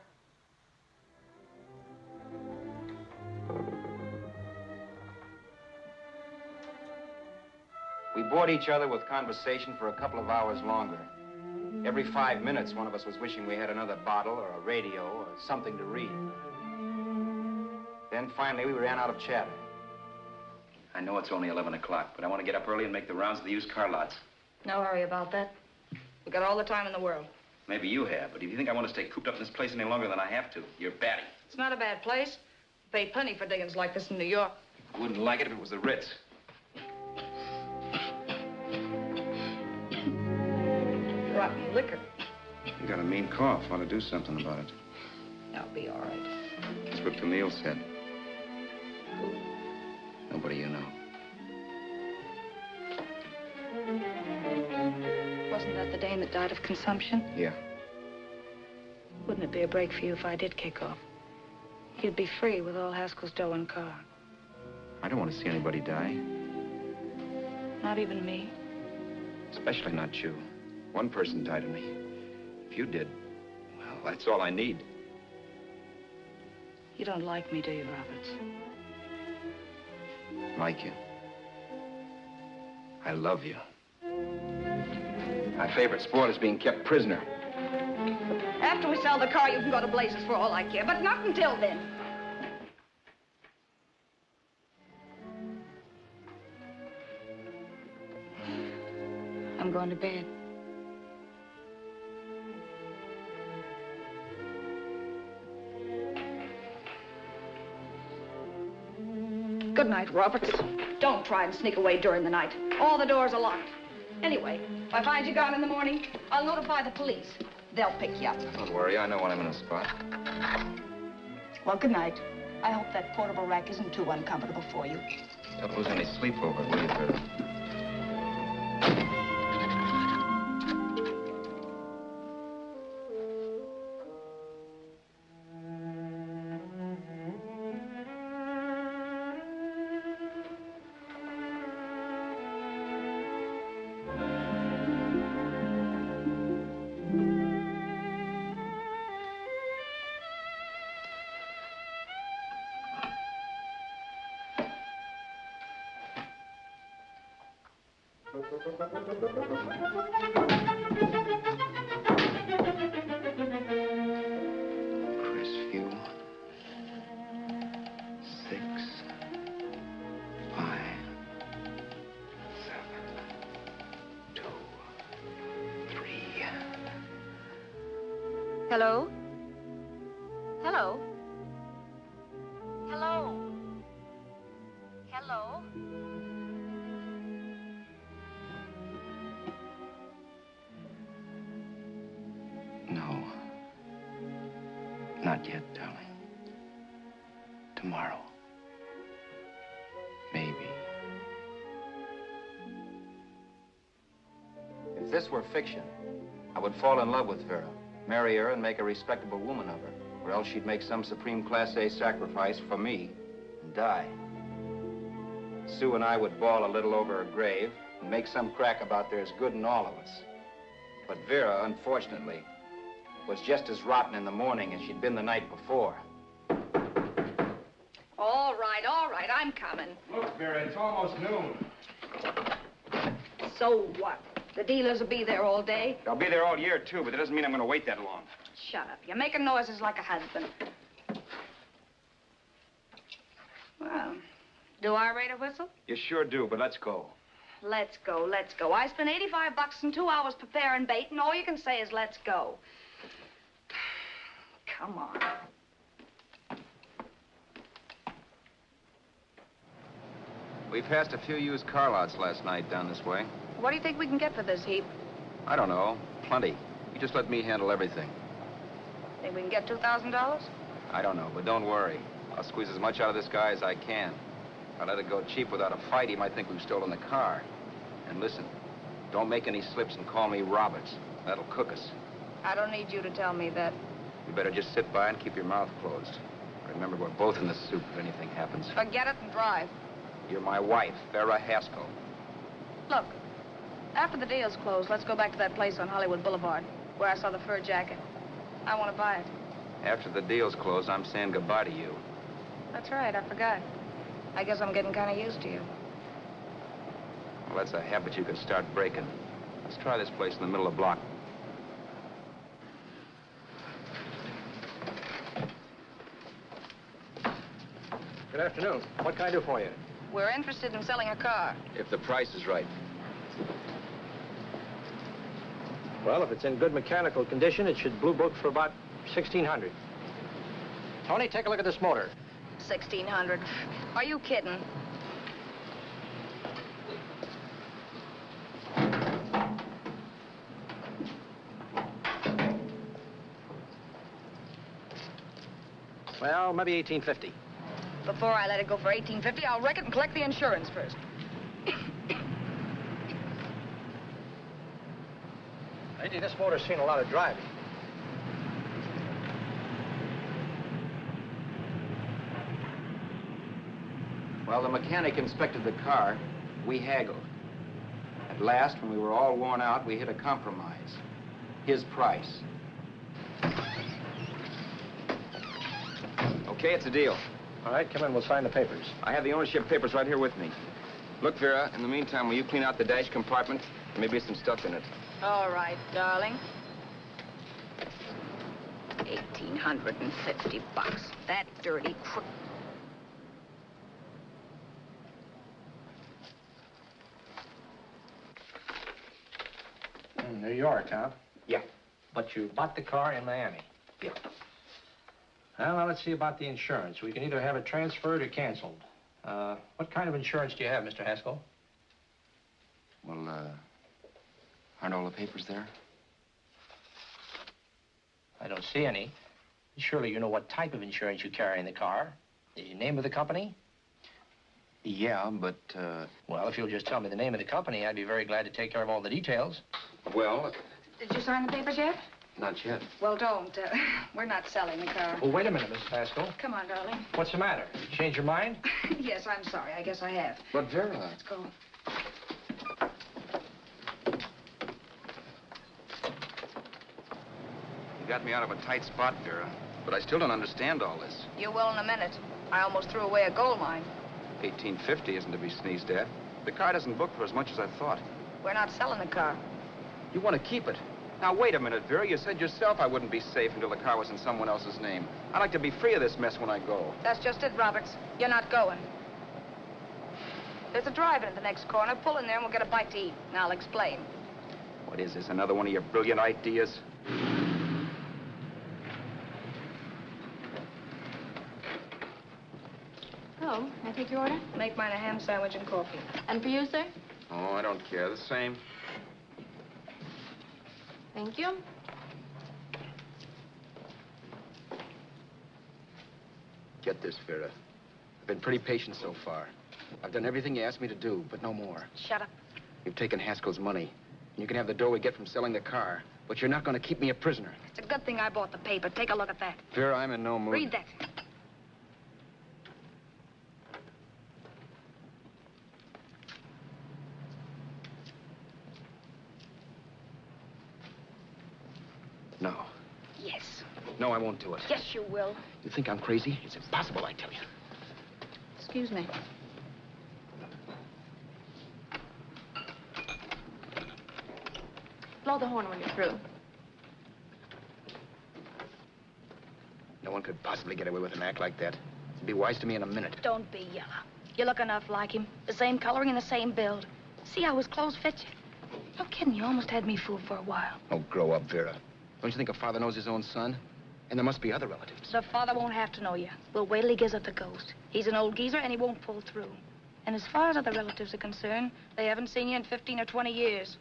We bored each other with conversation for a couple of hours longer. Every 5 minutes, one of us was wishing we had another bottle or a radio or something to read. Then finally, we ran out of chatter. I know it's only 11 o'clock, but I want to get up early and make the rounds of the used car lots. No hurry about that. We've got all the time in the world. Maybe you have, but if you think I want to stay cooped up in this place any longer than I have to, you're batty. It's not a bad place. We pay plenty for diggings like this in New York. I wouldn't like it if it was the Ritz. Rotten liquor. You got a mean cough. Want to do something about it. I'll be all right. That's what Camille said. Nobody you know. Wasn't that the dame that died of consumption? Yeah. Wouldn't it be a break for you if I did kick off? You'd be free with all Haskell's dough and car. I don't want to see anybody die. Not even me. Especially not you. One person died of me. If you did, well, that's all I need. You don't like me, do you, Roberts? Like you. I love you. My favorite sport is being kept prisoner. After we sell the car, you can go to blazes for all I care, but not until then. I'm going to bed. Good night, Roberts. Don't try and sneak away during the night. All the doors are locked. Anyway, if I find you gone in the morning, I'll notify the police. They'll pick you up. Don't worry, I know when I'm in a spot. Well, good night. I hope that portable rack isn't too uncomfortable for you. Don't lose any sleep over it, will you, Gerda? Crestview. 6, 5, 7, 2, 3. Hello? Hello? Hello? Hello? No. Not yet, darling. Tomorrow. Maybe. If this were fiction, I would fall in love with Vera, marry her, and make a respectable woman of her. Or else she'd make some supreme Class A sacrifice for me and die. Sue and I would bawl a little over her grave and make some crack about there's good in all of us. But Vera, unfortunately, was just as rotten in the morning as she'd been the night before. All right, I'm coming. Look, Vera, it's almost noon. So what? The dealers will be there all day. I'll be there all year, too, but that doesn't mean I'm going to wait that long. Shut up. You're making noises like a husband. Well, do I rate a whistle? You sure do, but let's go. Let's go, let's go. I spent $85 and 2 hours preparing bait, and all you can say is let's go. Come on. We passed a few used car lots last night down this way. What do you think we can get for this heap? I don't know. Plenty. You just let me handle everything. Think we can get $2,000? I don't know, but don't worry. I'll squeeze as much out of this guy as I can. If I let it go cheap without a fight, he might think we've stolen the car. And listen, don't make any slips and call me Roberts. That'll cook us. I don't need you to tell me that. You better just sit by and keep your mouth closed. Remember, we're both in the soup if anything happens. Forget it and drive. You're my wife, Vera Haskell. Look, After the deal's closed, let's go back to that place on Hollywood Boulevard where I saw the fur jacket. I want to buy it. After the deal's closed, I'm saying goodbye to you. That's right, I forgot. I guess I'm getting kind of used to you. Well, that's a habit you could start breaking. Let's try this place in the middle of the block. Good afternoon. What can I do for you? We're interested in selling a car. If the price is right. Well, if it's in good mechanical condition, it should blue book for about $1,600. Tony, take a look at this motor. 1,600. Are you kidding? Well, maybe $1,850. Before I let it go for $1,850, I'll wreck it and collect the insurance first. Lady, this motor's seen a lot of driving. Well, the mechanic inspected the car. We haggled. At last, when we were all worn out, we hit a compromise. His price. Okay, it's a deal. All right, come in. We'll sign the papers. I have the ownership papers right here with me. Look, Vera, in the meantime, will you clean out the dash compartment? There may be some stuff in it. All right, darling. 1,850 bucks. That dirty crook. New York, huh? Yeah. But you bought the car in Miami? Yeah. Well, now let's see about the insurance. We can either have it transferred or canceled. What kind of insurance do you have, Mr. Haskell? Well, aren't all the papers there? I don't see any. Surely you know what type of insurance you carry in the car. The name of the company? Yeah, but, Well, if you'll just tell me the name of the company, I'd be very glad to take care of all the details. Well, Did you sign the papers yet? not yet. Well, don't. We're not selling the car. Oh, wait a minute, Miss Haskell. Come on, darling. What's the matter? You changed your mind? Yes, I'm sorry. I guess I have. But, Vera... Let's go. You got me out of a tight spot, Vera. But I still don't understand all this. You will in a minute. I almost threw away a gold mine. 1850 isn't to be sneezed at. The car doesn't book for as much as I thought. We're not selling the car. You want to keep it. Now, wait a minute, Vera. You said yourself I wouldn't be safe until the car was in someone else's name. I'd like to be free of this mess when I go. That's just it, Roberts. You're not going. There's a drive-in at the next corner. Pull in there and we'll get a bite to eat. And I'll explain. What is this, another one of your brilliant ideas? Oh, can I take your order? Make mine a ham sandwich and coffee. And for you, sir? Oh, I don't care. The same. Thank you. Get this, Vera. I've been pretty patient so far. I've done everything you asked me to do, but no more. Shut up. You've taken Haskell's money. And you can have the dough we get from selling the car. But you're not going to keep me a prisoner. It's a good thing I bought the paper. Take a look at that. Vera, I'm in no mood. Read that. No. Yes. No, I won't do it. Yes, you will. You think I'm crazy? It's impossible, I tell you. Excuse me. Blow the horn when you're through. No one could possibly get away with an act like that. It'd be wise to me in a minute. Don't be yellow. You look enough like him. The same coloring and the same build. See how his clothes fit you? No kidding, you almost had me fooled for a while. Oh, grow up, Vera. Don't you think a father knows his own son? And there must be other relatives. The father won't have to know you. We'll wait till he gives up the ghost. He's an old geezer and he won't pull through. And as far as other relatives are concerned, they haven't seen you in 15 or 20 years.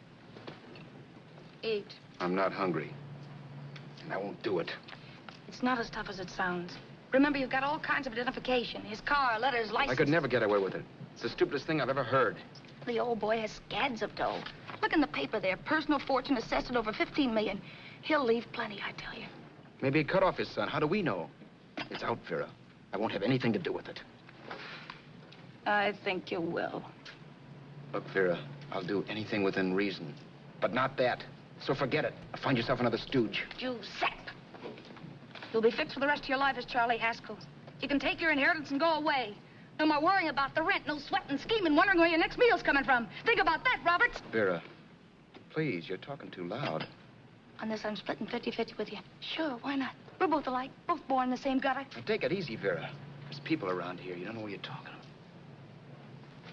Eat. I'm not hungry. And I won't do it. It's not as tough as it sounds. Remember, you've got all kinds of identification. His car, letters, license. I could never get away with it. It's the stupidest thing I've ever heard. The old boy has scads of dough. Look in the paper there. Personal fortune assessed at over 15 million. He'll leave plenty, I tell you. Maybe he cut off his son. How do we know? It's out, Vera. I won't have anything to do with it. I think you will. Look, Vera, I'll do anything within reason. But not that. So forget it. Find yourself another stooge. You sap. You'll be fixed for the rest of your life as Charlie Haskell. You can take your inheritance and go away. No more worrying about the rent, no sweating, scheming, wondering where your next meal's coming from. Think about that, Roberts. Vera, please, you're talking too loud. On this, I'm splitting 50-50 with you. Sure, why not? We're both alike, both born in the same gutter. Now, take it easy, Vera. There's people around here. You don't know what you're talking about.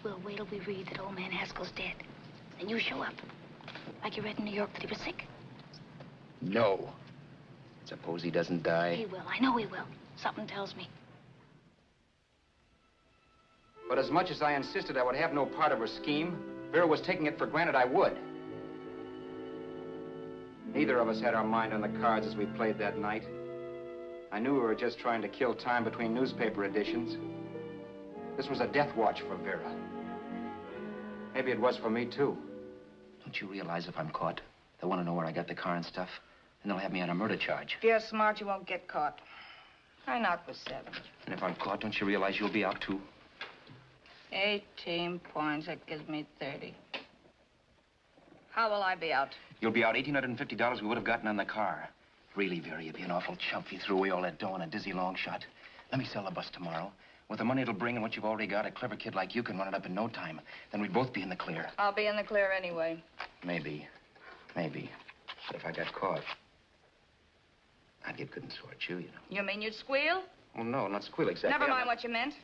We'll wait till we read that old man Haskell's dead. And you show up. Like you read in New York that he was sick. No. Suppose he doesn't die. He will. I know he will. Something tells me. But as much as I insisted I would have no part of her scheme, Vera was taking it for granted I would. Neither of us had our mind on the cards as we played that night. I knew we were just trying to kill time between newspaper editions. This was a death watch for Vera. Maybe it was for me, too. Don't you realize if I'm caught, they'll want to know where I got the car and stuff, and they'll have me on a murder charge. If you're smart, you won't get caught. I knocked with 7. And if I'm caught, don't you realize you'll be out, too? 18 points, that gives me 30. How will I be out? You'll be out $1,850 we would have gotten on the car. Really, Vera, you'd be an awful chump if you threw away all that dough on a dizzy long shot. Let me sell the bus tomorrow. With the money it'll bring and what you've already got, a clever kid like you can run it up in no time. Then we'd both be in the clear. I'll be in the clear anyway. Maybe. Maybe. But if I got caught, I'd get good and sort you, you know. You mean you'd squeal? Oh, no, not squeal exactly. Never mind what you meant.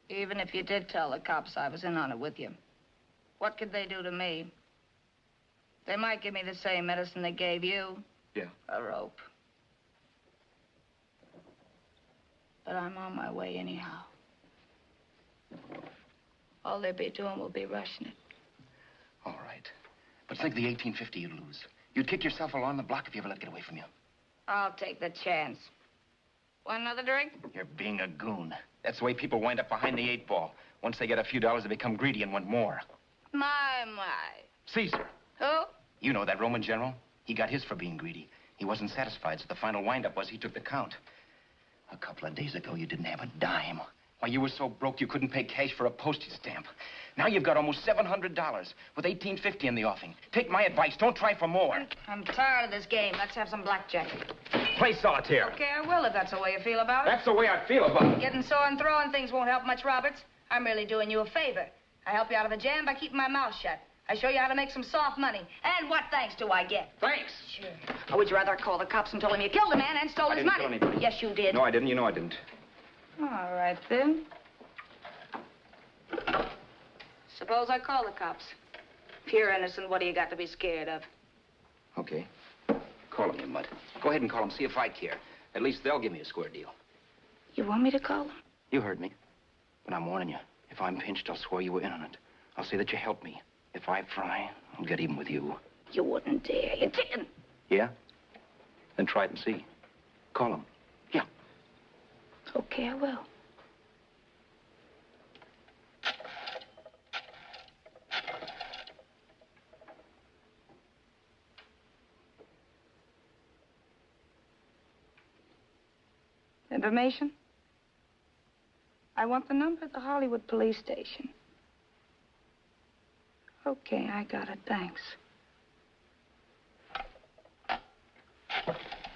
Even if you did tell the cops I was in on it with you, what could they do to me? They might give me the same medicine they gave you. Yeah. A rope. But I'm on my way anyhow. All they'll be doing will be rushing it. All right. But think of the $1,850 you'd lose. You'd kick yourself along the block if you ever let it get away from you. I'll take the chance. Want another drink? You're being a goon. That's the way people wind up behind the 8 ball. Once they get a few dollars, they become greedy and want more. My. Caesar. Who? You know that Roman general? He got his for being greedy. He wasn't satisfied, so the final wind-up was he took the count. A couple of days ago, you didn't have a dime. Why, you were so broke you couldn't pay cash for a postage stamp. Now you've got almost $700 with $1,850 in the offing. Take my advice. Don't try for more. I'm tired of this game. Let's have some blackjack. Play solitaire. Okay, I will if that's the way you feel about it. That's the way I feel about it. Getting sore and throwing things won't help much, Roberts. I'm really doing you a favor. I help you out of a jam by keeping my mouth shut. I show you how to make some soft money. And what thanks do I get? Thanks. Sure. Or would you rather call the cops and tell them you killed the man and stole his money? I didn't kill anybody. Yes, you did. No, I didn't. You know I didn't. All right, then. Suppose I call the cops. If you're innocent, what do you got to be scared of? Okay. Call him, you mutt. Go ahead and call him. See if I care. At least they'll give me a square deal. You want me to call them? You heard me. But I'm warning you. If I'm pinched, I'll swear you were in on it. I'll say that you helped me. If I fry, I'll get even with you. You wouldn't dare. You didn't. Yeah? Then try it and see. Call him. Yeah. Okay, I will. Information? I want the number at the Hollywood police station. Okay, I got it. Thanks.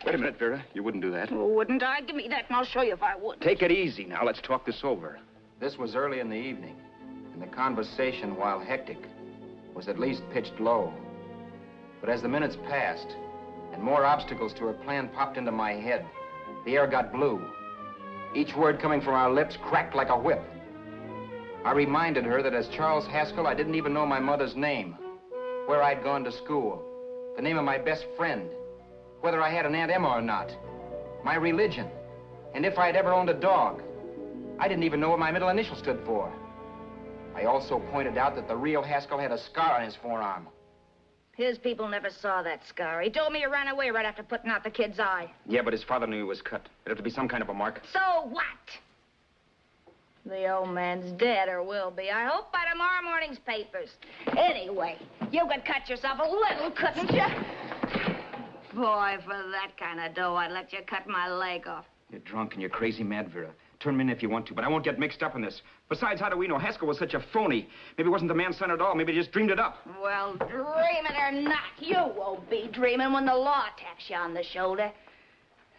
Wait a minute, Vera. You wouldn't do that. Oh, wouldn't I? Give me that and I'll show you if I would. Take it easy now. Let's talk this over. This was early in the evening, and the conversation, while hectic, was at least pitched low. But as the minutes passed, and more obstacles to her plan popped into my head, the air got blue. Each word coming from our lips cracked like a whip. I reminded her that as Charles Haskell, I didn't even know my mother's name, where I'd gone to school, the name of my best friend, whether I had an Aunt Emma or not, my religion, and if I'd ever owned a dog. I didn't even know what my middle initial stood for. I also pointed out that the real Haskell had a scar on his forearm. His people never saw that scar. He told me he ran away right after putting out the kid's eye. Yeah, but his father knew he was cut. It'd have to be some kind of a mark. So what? The old man's dead, or will be. I hope by tomorrow morning's papers. Anyway, you could cut yourself a little, couldn't you? Boy, for that kind of dough, I'd let you cut my leg off. You're drunk and you're crazy mad, Vera. Turn me in if you want to, but I won't get mixed up in this. Besides, how do we know? Haskell was such a phony. Maybe it wasn't the man's son at all. Maybe he just dreamed it up. Well, dreaming or not, you won't be dreaming when the law taps you on the shoulder.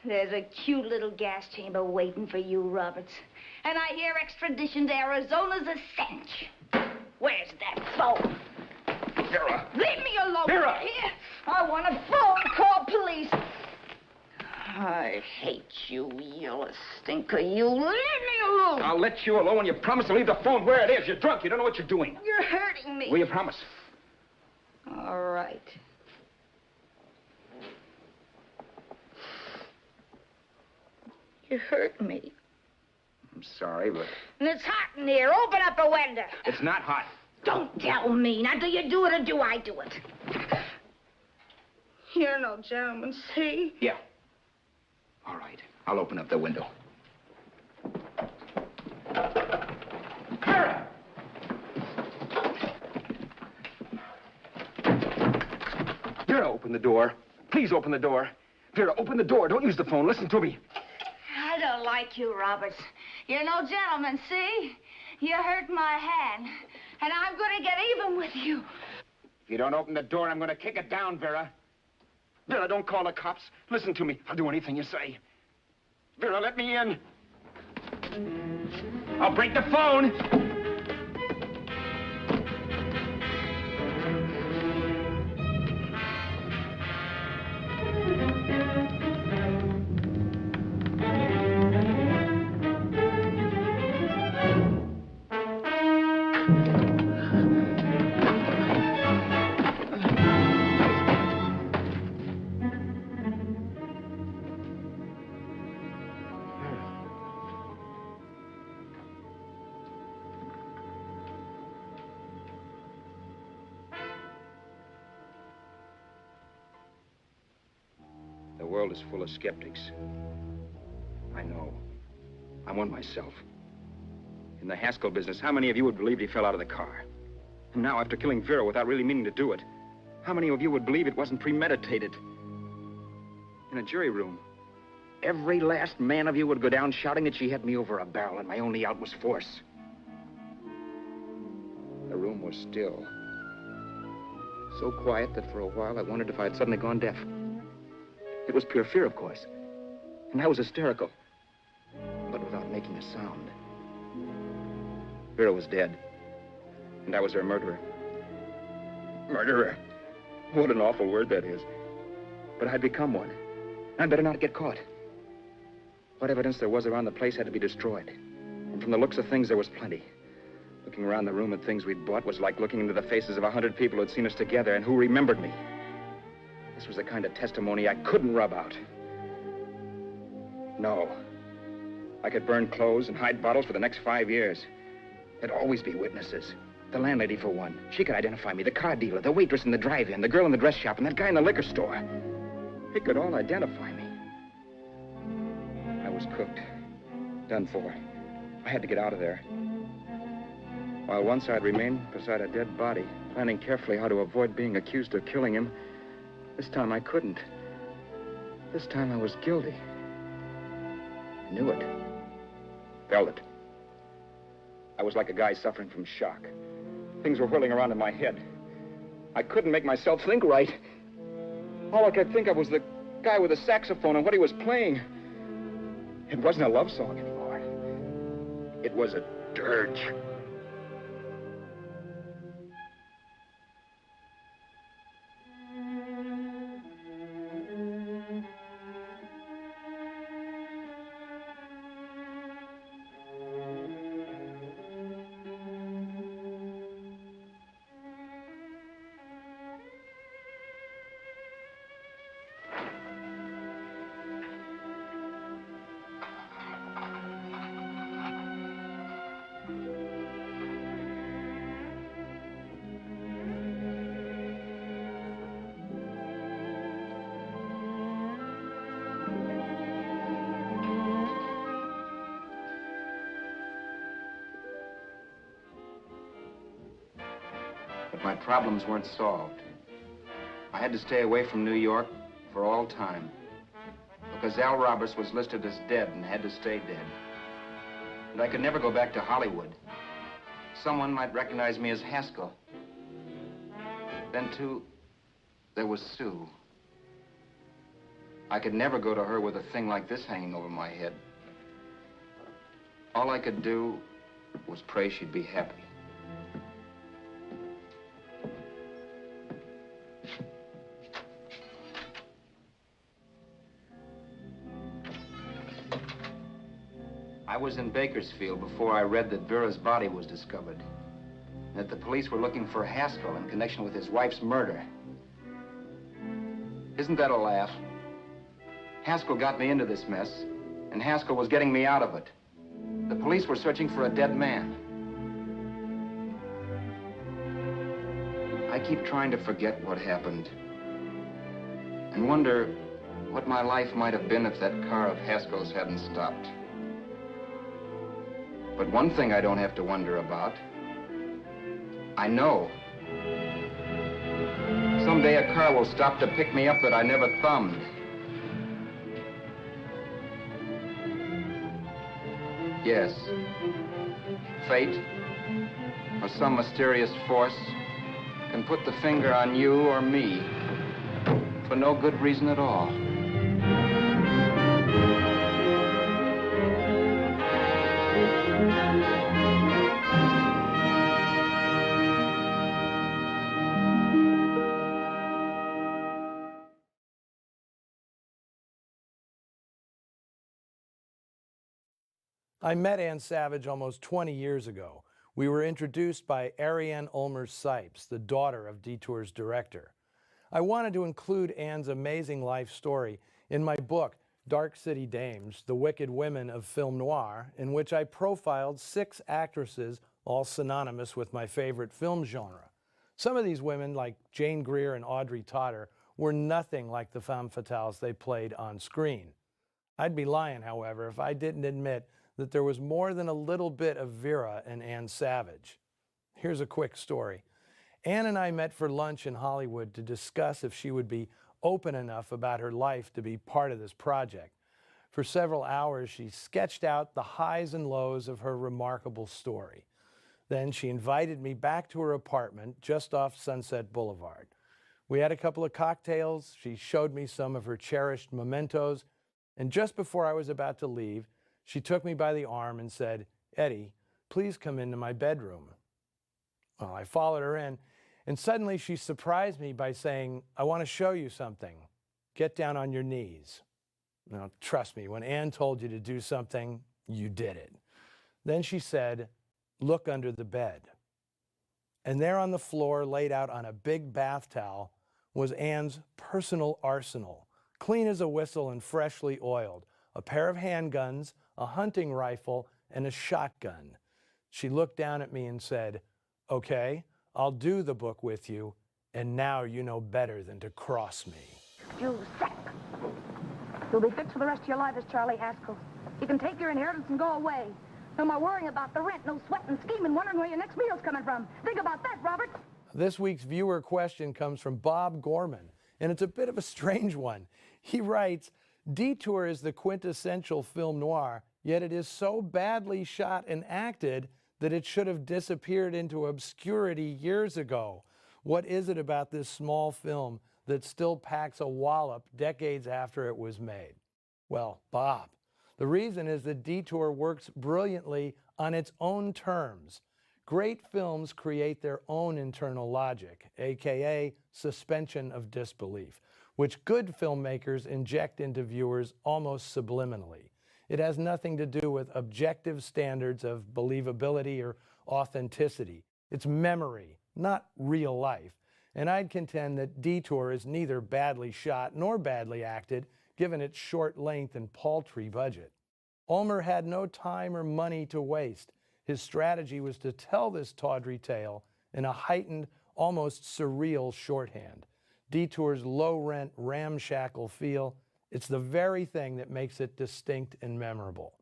There's a cute little gas chamber waiting for you, Roberts. And I hear extradition to Arizona's a cinch. Where's that phone? Vera! Leave me alone! Vera! Here! I want a phone call, police. I hate you, you stinker. You leave me alone. I'll let you alone when you promise to leave the phone where it is. You're drunk. You don't know what you're doing. You're hurting me. Will you promise? All right. You hurt me. I'm sorry, but... And it's hot in here. Open up a window. It's not hot. Don't tell me. Now, do you do it or do I do it? You're no gentleman, see? Yeah. All right. I'll open up the window. Vera! Vera, open the door. Please open the door. Vera, open the door. Don't use the phone. Listen to me. I don't like you, Roberts. You're no gentleman, see? You hurt my hand, and I'm going to get even with you. If you don't open the door, I'm going to kick it down, Vera. Vera, don't call the cops. Listen to me. I'll do anything you say. Vera, let me in. I'll break the phone. The world is full of skeptics. I know. I'm one myself. In the Haskell business, how many of you would believe he fell out of the car? And now, after killing Vera without really meaning to do it, how many of you would believe it wasn't premeditated? In a jury room, every last man of you would go down shouting that she had me over a barrel and my only out was force. The room was still. So quiet that for a while I wondered if I had suddenly gone deaf. It was pure fear, of course. And I was hysterical. But without making a sound. Vera was dead. And I was her murderer. Murderer. What an awful word that is. But I'd become one. I'd better not get caught. What evidence there was around the place had to be destroyed. And from the looks of things, there was plenty. Looking around the room at things we'd bought was like looking into the faces of 100 people who'd seen us together and who remembered me. This was the kind of testimony I couldn't rub out. No. I could burn clothes and hide bottles for the next 5 years. There'd always be witnesses. The landlady, for one. She could identify me. The car dealer, the waitress in the drive-in, the girl in the dress shop, and that guy in the liquor store. They could all identify me. I was cooked. Done for. I had to get out of there. While once I'd remained beside a dead body, planning carefully how to avoid being accused of killing him, this time I couldn't. This time I was guilty. Knew it. Felt it. I was like a guy suffering from shock. Things were whirling around in my head. I couldn't make myself think right. All I could think of was the guy with the saxophone and what he was playing. It wasn't a love song anymore. It was a dirge. My problems weren't solved. I had to stay away from New York for all time. Because Al Roberts was listed as dead and had to stay dead. And I could never go back to Hollywood. Someone might recognize me as Haskell. Then, too, there was Sue. I could never go to her with a thing like this hanging over my head. All I could do was pray she'd be happy. I was in Bakersfield before I read that Vera's body was discovered, and that the police were looking for Haskell in connection with his wife's murder. Isn't that a laugh? Haskell got me into this mess, and Haskell was getting me out of it. The police were searching for a dead man. I keep trying to forget what happened, and wonder what my life might have been if that car of Haskell's hadn't stopped. But one thing I don't have to wonder about. I know. Someday a car will stop to pick me up that I never thumbed. Yes. Fate, or some mysterious force, can put the finger on you or me for no good reason at all. I met Ann Savage almost 20 years ago. We were introduced by Ariane Ulmer Sipes, the daughter of Detour's director. I wanted to include Ann's amazing life story in my book, Dark City Dames, The Wicked Women of Film Noir, in which I profiled 6 actresses, all synonymous with my favorite film genre. Some of these women, like Jane Greer and Audrey Totter, were nothing like the femme fatales they played on screen. I'd be lying, however, if I didn't admit that there was more than a little bit of Vera in Ann Savage. Here's a quick story. Ann and I met for lunch in Hollywood to discuss if she would be open enough about her life to be part of this project. For several hours, she sketched out the highs and lows of her remarkable story. Then she invited me back to her apartment just off Sunset Boulevard. We had a couple of cocktails, she showed me some of her cherished mementos, and just before I was about to leave, she took me by the arm and said, "Eddie, please come into my bedroom." Well, I followed her in, and suddenly she surprised me by saying, "I want to show you something. Get down on your knees." Now, trust me, when Ann told you to do something, you did it. Then she said, "Look under the bed." And there on the floor, laid out on a big bath towel, was Ann's personal arsenal, clean as a whistle and freshly oiled, a pair of handguns, a hunting rifle, and a shotgun. She looked down at me and said, "Okay, I'll do the book with you, and now you know better than to cross me." You sack. You'll be fixed for the rest of your life as Charlie Haskell. You can take your inheritance and go away. No more worrying about the rent, no sweating, scheming, wondering where your next meal's coming from. Think about that, Robert. This week's viewer question comes from Bob Gorman, and it's a bit of a strange one. He writes, "Detour is the quintessential film noir, yet it is so badly shot and acted that it should have disappeared into obscurity years ago. What is it about this small film that still packs a wallop decades after it was made?" Well, Bob, the reason is that Detour works brilliantly on its own terms. Great films create their own internal logic, aka suspension of disbelief, which good filmmakers inject into viewers almost subliminally. It has nothing to do with objective standards of believability or authenticity. It's memory, not real life. And I'd contend that Detour is neither badly shot nor badly acted, given its short length and paltry budget. Ulmer had no time or money to waste. His strategy was to tell this tawdry tale in a heightened, almost surreal shorthand. Detour's low-rent, ramshackle feel, it's the very thing that makes it distinct and memorable.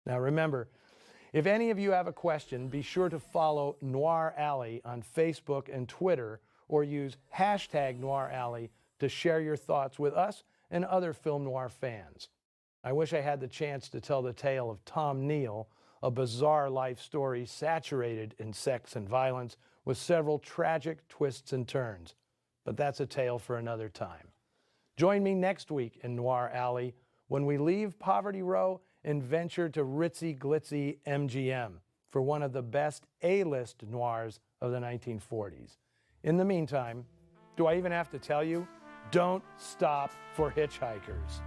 Now remember, if any of you have a question, be sure to follow Noir Alley on Facebook and Twitter, or use hashtag Noir Alley to share your thoughts with us and other film noir fans. I wish I had the chance to tell the tale of Tom Neal, a bizarre life story saturated in sex and violence with several tragic twists and turns. But that's a tale for another time. Join me next week in Noir Alley when we leave Poverty Row and venture to ritzy glitzy MGM for one of the best A-list noirs of the 1940s. In the meantime, do I even have to tell you? Don't stop for hitchhikers.